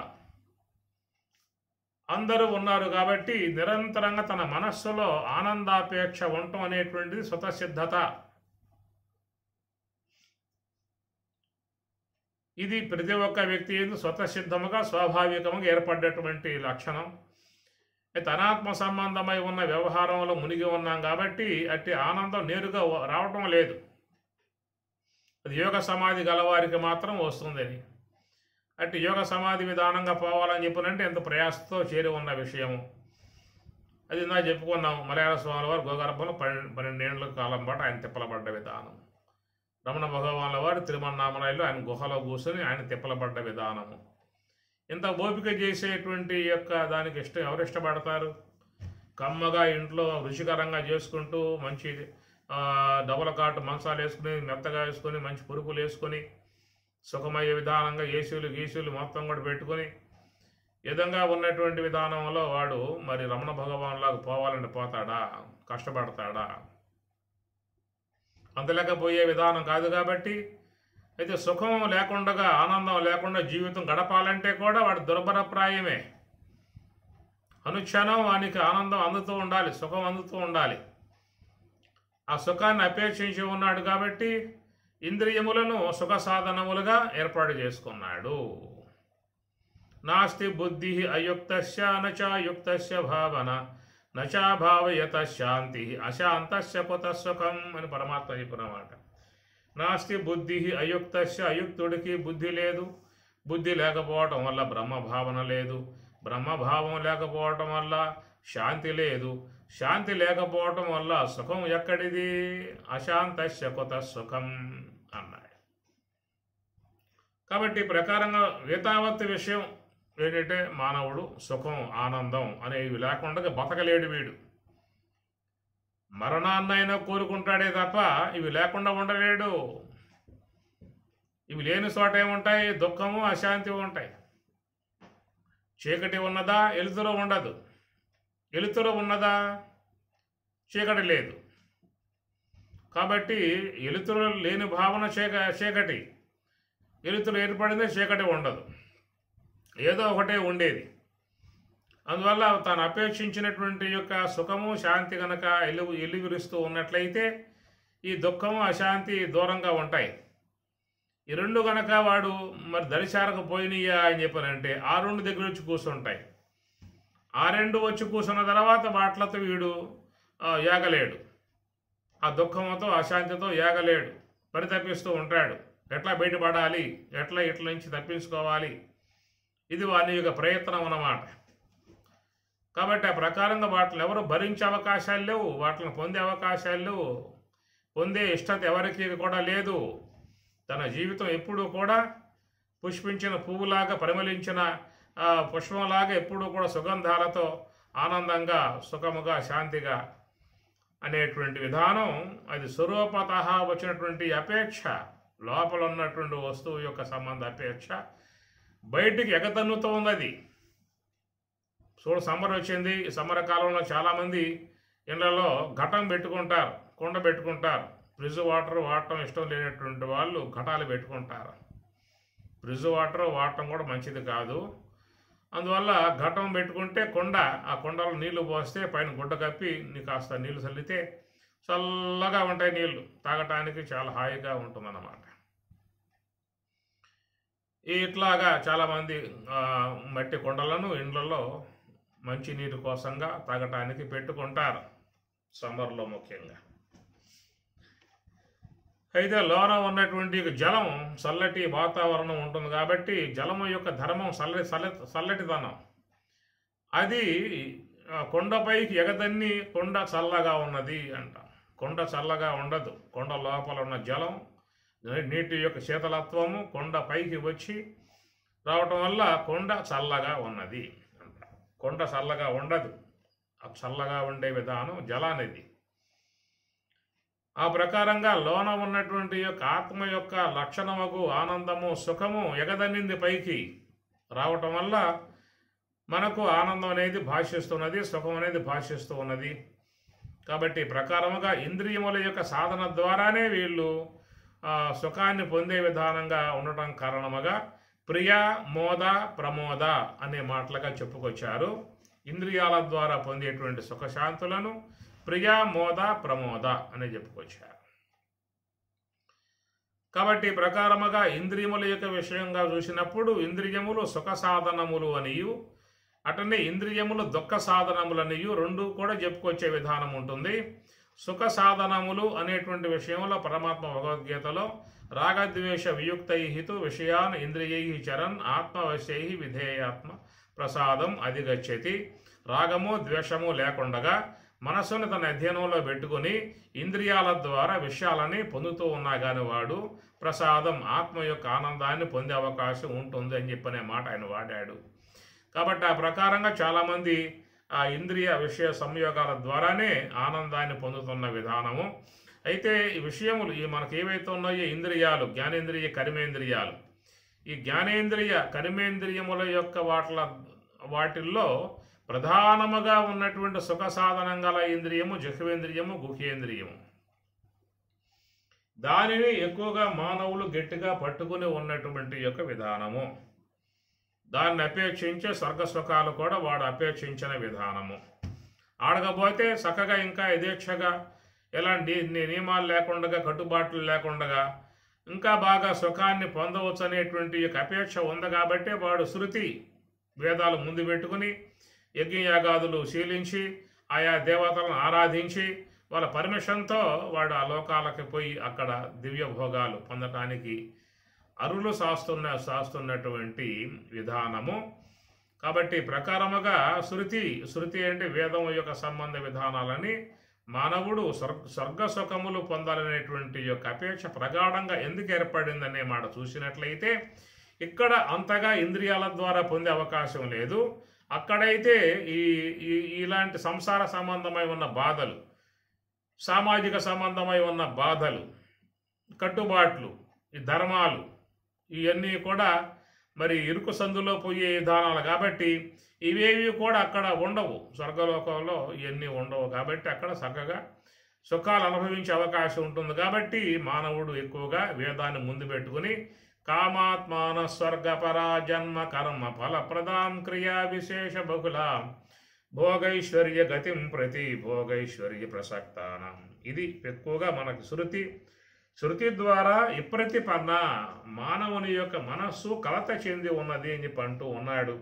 అందరూ ఉన్నారు కాబట్టి నిరంతరంగా తన మనస్సులో ఆనందాపేక్ష ఉండటం అనేటువంటిది స్వతసిద్ధత. ఇది ప్రతి ఒక్క వ్యక్తి స్వతసిద్ధముగా స్వాభావికముగా ఏర్పడ్డటువంటి లక్షణం. అయితే అనాత్మ సంబంధమై ఉన్న వ్యవహారంలో మునిగి ఉన్నాం కాబట్టి అట్టి ఆనందం నేరుగా రావటం లేదు. అది యోగ సమాధి గలవారికి మాత్రం వస్తుందని. అట్టి యోగ సమాధి విధానంగా పోవాలని చెప్పినంటే ఎంత ప్రయాసతో చేరి ఉన్న విషయము. అది నా చెప్పుకున్నాం. మలయాళ స్వాముల వారు గోగర్భంలో 12 ఏళ్ల కాలం పాటు ఆయన తిప్పలబడ్డ విధానం. రమణ భగవానుల వారు తిరుమన్నామలైలో ఆయన గుహలో కూర్చొని ఆయన తిప్పలబడ్డ విధానము. ఇంత ఓపిక చేసేటువంటి యొక్క దానికి ఎవరు ఇష్టపడతారు? కమ్మగా ఇంట్లో రుచికరంగా చేసుకుంటూ మంచి డబుల్ కాటు మంచాలు వేసుకుని మెత్తగా వేసుకొని మంచి పురుపులు వేసుకొని సుఖమయ్యే విధానంగా ఏసీలు మొత్తం కూడా పెట్టుకొని విధంగా ఉన్నటువంటి విధానంలో వాడు మరి రమణ భగవానులాగా పోవాలని పోతాడా? కష్టపడతాడా? అంతలేకపోయే విధానం కాదు కాబట్టి. అయితే సుఖం లేకుండా ఆనందం లేకుండా జీవితం గడపాలంటే కూడా వాడు దుర్భరప్రాయమే. అనుక్షణం వానికి ఆనందం అందుతూ ఉండాలి, సుఖం అందుతూ ఉండాలి. ఆ సుఖాన్ని అపేక్షించి ఉన్నాడు కాబట్టి ఇంద్రియములను సుఖ సాధనములుగా ఏర్పాటు చేసుకున్నాడు. నాస్తి బుద్ధి అయుక్తస్య నచాయుక్తస్య భావన నచాభావయత శాంతి అశాంతస్య కుత సుఖం అని పరమాత్మ చెప్పినమాట. నాస్తి బుద్ధి అయుక్తస్య, అయుక్తుడికి బుద్ధి లేదు. బుద్ధి లేకపోవటం వల్ల బ్రహ్మభావన లేదు. బ్రహ్మభావం లేకపోవటం వల్ల శాంతి లేదు. శాంతి లేకపోవటం వల్ల సుఖం ఎక్కడిది? అశాంతస్య కుత సుఖం అన్నాడు. కాబట్టి ప్రకారంగా వేతావత్తు విషయం ఏంటంటే మానవుడు సుఖం ఆనందం అనేవి లేకుండా బతకలేడు. వీడు మరణాన్నైనా కోరుకుంటాడే తప్ప ఇవి లేకుండా ఉండలేడు. ఇవి లేని చోట ఏముంటాయి? దుఃఖము అశాంతి ఉంటాయి. చీకటి ఉన్నదా? వెలుతురు ఉండదు. వెలుతురు ఉన్నదా? చీకటి లేదు. కాబట్టి వెలుతురు లేని భావన చీకటి, వెలుతురు ఏర్పడిందే చీకటి ఉండదు. ఏదో ఒకటే ఉండేది. అందువల్ల తాను అపేక్షించినటువంటి యొక్క సుఖము శాంతి కనుక ఎలుగురిస్తూ ఉన్నట్లయితే ఈ దుఃఖము అశాంతి దూరంగా ఉంటాయి. ఈ రెండు కనుక వాడు మరి దరిచారకపోయినాయా అని చెప్పానంటే ఆ రెండు దగ్గర వచ్చి కూర్చుంటాయి. ఆ రెండు వచ్చి కూర్చున్న తర్వాత వాటిలతో వీడు ఏగలేడు. ఆ దుఃఖంతో అశాంతితో ఏగలేడు, పరితపిస్తూ ఉంటాడు. ఎట్లా బయటపడాలి, ఎట్లా ఇట్ల నుంచి తప్పించుకోవాలి, ఇది వాని యొక్క ప్రయత్నం అన్నమాట. కాబట్టి ఆ ప్రకారంగా వాటిని ఎవరు భరించే అవకాశాలు లేవు, వాటిని పొందే అవకాశాలు లేవు, పొందే ఇష్టత ఎవరికి కూడా లేదు. తన జీవితం ఎప్పుడూ కూడా పుష్పించిన పువ్వులాగా, పరిమళించిన పుష్పంలాగా ఎప్పుడూ కూడా సుగంధాలతో ఆనందంగా సుఖముగా శాంతిగా అనేటువంటి విధానం అది స్వరూపత వచ్చినటువంటి అపేక్ష, లోపల ఉన్నటువంటి వస్తువు యొక్క సంబంధ అపేక్ష బయటికి ఎగతన్నుతూ ఉన్నది. చూడు, సమ్మర్ వచ్చింది. ఈ సమ్మర్ కాలంలో చాలామంది ఇళ్లలో ఘటం పెట్టుకుంటారు, కుండ పెట్టుకుంటారు. ఫ్రిడ్జ్ వాటర్ వాడటం ఇష్టం లేనటువంటి వాళ్ళు ఘటాలు పెట్టుకుంటారు. ఫ్రిడ్జ్ వాటర్ వాడటం కూడా మంచిది కాదు. అందువల్ల ఘటం పెట్టుకుంటే ఆ కుండలో నీళ్లు పోస్తే పైన గుడ్డ కప్పి నీ కాస్త నీళ్లు చల్లితే చల్లగా ఉంటాయి. నీళ్లు తాగటానికి చాలా హాయిగా ఉంటుందన్నమాట. ఇట్లాగా చాలామంది మట్టి కుండలను ఇండ్లలో మంచి నీరు కోసంగా తాగటానికి పెట్టుకుంటారు సమ్మర్లో ముఖ్యంగా. అయితే లోన ఉన్నటువంటి జలం చల్లటి వాతావరణం ఉంటుంది కాబట్టి జలము యొక్క ధర్మం చల్లటిదనం. అది కొండపైకి ఎగదన్ని కొండ చల్లగా ఉన్నది అంట. కొండ చల్లగా ఉండదు. కొండ లోపల ఉన్న జలం, నీటి యొక్క శీతలత్వము కొండ పైకి వచ్చి రావటం వల్ల కొండ చల్లగా ఉన్నది అంట. కొండ చల్లగా ఉండదు. ఆ చల్లగా ఉండే విధానం జలానిది. ఆ ప్రకారంగా లోన ఉన్నటువంటి యొక్క ఆత్మ యొక్క లక్షణముకు ఆనందము సుఖము ఎగదన్నింది పైకి రావటం వల్ల మనకు ఆనందం అనేది భాషిస్తున్నది, సుఖం అనేది భాషిస్తూ ఉన్నది. కాబట్టి ప్రకారముగా ఇంద్రియముల యొక్క సాధన ద్వారానే వీళ్ళు సుఖాన్ని పొందే విధానంగా ఉండటం కారణముగా ప్రియ, మోద, ప్రమోద అనే మాటలుగా చెప్పుకొచ్చారు. ఇంద్రియాల ద్వారా పొందేటువంటి సుఖశాంతులను ప్రియ, మోద, ప్రమోద అని చెప్పుకొచ్చారు. కాబట్టి ప్రకారముగా ఇంద్రియముల యొక్క విషయంగా చూసినప్పుడు ఇంద్రియములు సుఖ సాధనములు అనియు, అటనే ఇంద్రియములు దుఃఖ సాధనములు అనియు రెండు కూడా చెప్పుకొచ్చే విధానం ఉంటుంది. సుఖ సాధనములు అనేటువంటి విషయంలో పరమాత్మ భగవద్గీతలో రాగద్వేష వియుక్తైహితు విషయాన్ ఇంద్రియై చరన్ ఆత్మవశ్యై విధేయాత్మ ప్రసాదం అధిగచ్చతి. రాగము ద్వేషము లేకుండగా మనస్సును తన అధ్యయనంలో పెట్టుకుని ఇంద్రియాల ద్వారా విషయాలని పొందుతూ ఉన్నా కానీ వాడు ప్రసాదం ఆత్మ యొక్క ఆనందాన్ని పొందే అవకాశం ఉంటుంది అని చెప్పనే మాట ఆయన వాడాడు. కాబట్టి ఆ ప్రకారంగా చాలామంది ఆ ఇంద్రియ విషయ సంయోగాల ద్వారానే ఆనందాన్ని పొందుతున్న విధానము. అయితే ఈ విషయములు మనకు ఏవైతే ఉన్నాయో ఇంద్రియాలు, జ్ఞానేంద్రియ, కర్మేంద్రియాలు, ఈ జ్ఞానేంద్రియ కర్మేంద్రియముల యొక్క వాటిల్లో ప్రధానముగా ఉన్నటువంటి సుఖ సాధనం గల ఇంద్రియము జిహ్వేంద్రియము, గుహ్యేంద్రియము. దానిని ఎక్కువగా మానవులు గట్టిగా పట్టుకుని ఉన్నటువంటి యొక్క విధానము. దాన్ని అపేక్షించే స్వర్గ సుఖాలు కూడా వాడు అపేక్షించిన విధానము. ఆడకపోతే చక్కగా ఇంకా యథేచ్ఛగా ఎలాంటి నియమాలు లేకుండా, కట్టుబాట్లు లేకుండా ఇంకా బాగా సుఖాన్ని పొందవచ్చు అనేటువంటి యొక్క అపేక్ష ఉంది. కాబట్టి వాడు శృతి వేదాలు ముందు పెట్టుకుని యజ్ఞయాగాదులు శీలించి ఆయా దేవతలను ఆరాధించి వాళ్ళ పర్మిషన్తో వాడు ఆ లోకాలకి పోయి అక్కడ దివ్య భోగాలు పొందటానికి అరులు శాస్తున్నటువంటి విధానము. కాబట్టి ప్రకారముగా శృతి అంటే వేదం యొక్క సంబంధ విధానాలని మానవుడు స్వర్గ సుఖములు పొందాలనేటువంటి యొక్క అపేక్ష ప్రగాఢంగా ఎందుకు ఏర్పడిందనే మాట చూసినట్లయితే ఇక్కడ అంతగా ఇంద్రియాల ద్వారా పొందే అవకాశం లేదు. అక్కడైతే ఇలాంటి సంసార సంబంధమై ఉన్న బాధలు, సామాజిక సంబంధమై ఉన్న బాధలు, కట్టుబాట్లు, ఈ ధర్మాలు ఇవన్నీ కూడా మరి ఇరుకు సందులో పోయే విధానాలు కాబట్టి ఇవేవి కూడా అక్కడ ఉండవు. స్వర్గలోకంలో ఇవన్నీ ఉండవు కాబట్టి అక్కడ చక్కగా సుఖాలు అనుభవించే అవకాశం ఉంటుంది. కాబట్టి మానవుడు ఎక్కువగా వేదాన్ని ముందు పెట్టుకుని కామాత్మాన స్వర్గపరా జన్మ కర్మ ఫలప్రదాం క్రియా విశేష బహుళ భోగైశ్వర్య గతిం ప్రతి భోగైశ్వర్య ప్రసక్తానం. ఇది ఎక్కువగా మనకి శృతి ద్వారా విప్రతిపన్న మానవుని యొక్క మనస్సు కలత చెంది ఉన్నది అని చెప్పి అంటూ ఉన్నాడు.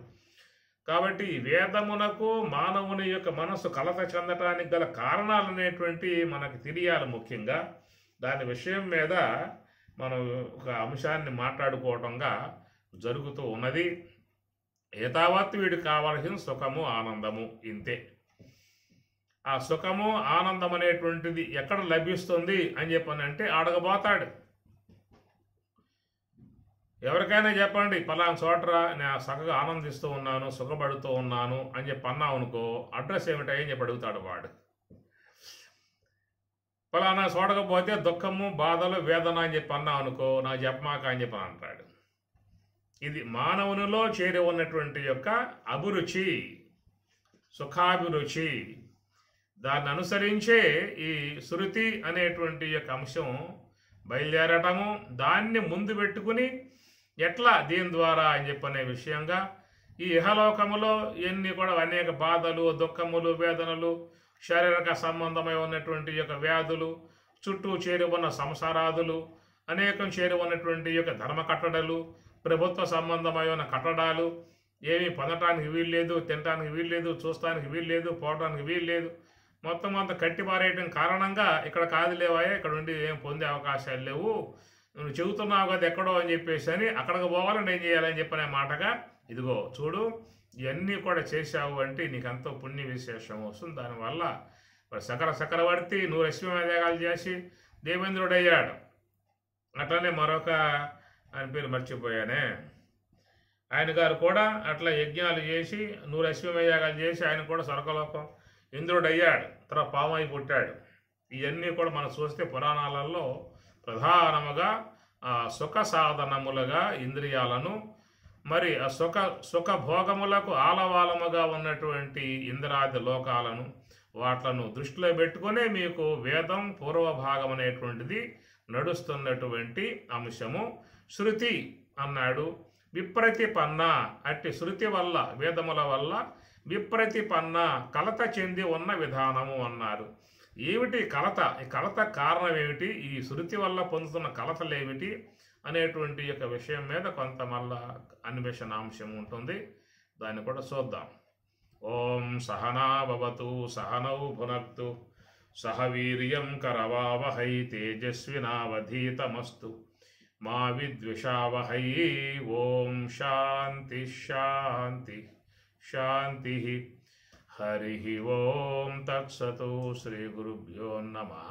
కాబట్టి వేదమునకు మానవుని యొక్క మనస్సు కలత చెందటానికి గల కారణాలు అనేటువంటి మనకు తెలియాలి. ముఖ్యంగా దాని విషయం మీద మనం ఒక అంశాన్ని మాట్లాడుకోవటంగా జరుగుతూ ఉన్నది. ఏతావత్ వీడికి కావలసిన సుఖము ఆనందము ఇంతే. ఆ సుఖము ఆనందం అనేటువంటిది ఎక్కడ లభిస్తుంది అని చెప్పనంటే అడగబోతాడు. ఎవరికైనా చెప్పండి పలానా చోటరా నేను చక్కగా ఆనందిస్తూ ఉన్నాను, సుఖపడుతూ ఉన్నాను అని చెప్పి అన్నావు అనుకో, అడ్రస్ ఏమిటాయని చెప్పి అడుగుతాడు వాడు. పలానా చూడకపోతే దుఃఖము, బాధలు, వేదన అని చెప్పి అన్నావు అనుకో, నాకు చెప్పమాక అని చెప్పి అంటాడు. ఇది మానవునిలో చేరి ఉన్నటువంటి యొక్క అభిరుచి, సుఖాభిరుచి. దాన్ని అనుసరించే ఈ శృతి అనేటువంటి యొక్క అంశం బయలుదేరటము, దాన్ని ముందు పెట్టుకుని ఎట్లా దీని ద్వారా అని చెప్పనే విషయంగా ఈ ఇహలోకములో ఎన్ని కూడా అనేక బాధలు, దుఃఖములు, వేదనలు, శారీరక సంబంధమై ఉన్నటువంటి యొక్క వ్యాధులు, చుట్టూ చేరి ఉన్న సంసారాదులు, అనేకం చేరి ఉన్నటువంటి యొక్క ధర్మ కట్టడలు, ప్రభుత్వ సంబంధమై ఉన్న కట్టడాలు, ఏమీ పొందటానికి వీల్లేదు, తినటానికి వీల్లేదు, చూస్తానికి వీల్లేదు, పోవడానికి వీల్లేదు, మొత్తం అంతా కట్టిపారేయడం కారణంగా ఇక్కడ కాదులేవాయే, ఇక్కడ ఉండి ఏం పొందే అవకాశాలు లేవు, నువ్వు చెబుతున్నావు కదా ఎక్కడో అని చెప్పేసి అని అక్కడికి పోవాలని ఏం చేయాలని చెప్పనే మాటగా ఇదిగో చూడు ఇవన్నీ కూడా చేశావు అంటే నీకు ఎంతో పుణ్య విశేషం వస్తుంది. దానివల్ల చక్రవర్తి 100 అశ్వమేధాలు చేసి దేవేంద్రుడయ్యాడు. అట్లనే మరొక ఆయన పేరు మర్చిపోయానే, ఆయన గారు కూడా అట్లా యజ్ఞాలు చేసి 100 అశ్వమేధాలు చేసి ఆయన కూడా స్వర్గలోకం ఇంద్రుడయ్యాడు, తర్వాత పామై పుట్టాడు. ఇవన్నీ కూడా మనం చూస్తే పురాణాలలో ప్రధానముగా సుఖ సాధనములుగా ఇంద్రియాలను మరి ఆ సుఖ భోగములకు ఆలవాలముగా ఉన్నటువంటి ఇంద్రాది లోకాలను వాట్లను దృష్టిలో పెట్టుకునే మీకు వేదం పూర్వభాగం అనేటువంటిది నడుస్తున్నటువంటి అంశము. శృతి అన్నాడు. విప్రతిపన్న అట్టి శృతి వల్ల, వేదముల వల్ల విప్రతిపన్న కలత చెంది ఉన్న విధానము అన్నారు. ఏమిటి కలత? ఈ కలత కారణం ఏమిటి? ఈ శృతి వల్ల పొందుతున్న కలతలు ఏమిటి అనేటువంటి యొక్క విషయం మీద కొంత మళ్ళా అన్వేషణాంశం ఉంటుంది. దాన్ని కూడా చూద్దాం. ఓం సహనా భవతు సహనౌ భునక్తు సహ వీర్యం కరవావహై తేజస్వినావధీతమస్తు మా విద్విషావహై. ఓం శాంతి శాంతి శాంతి. హరి ఓం తత్సతు. శ్రీ గురుభ్యో నమః.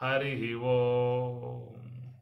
హరి ఓం.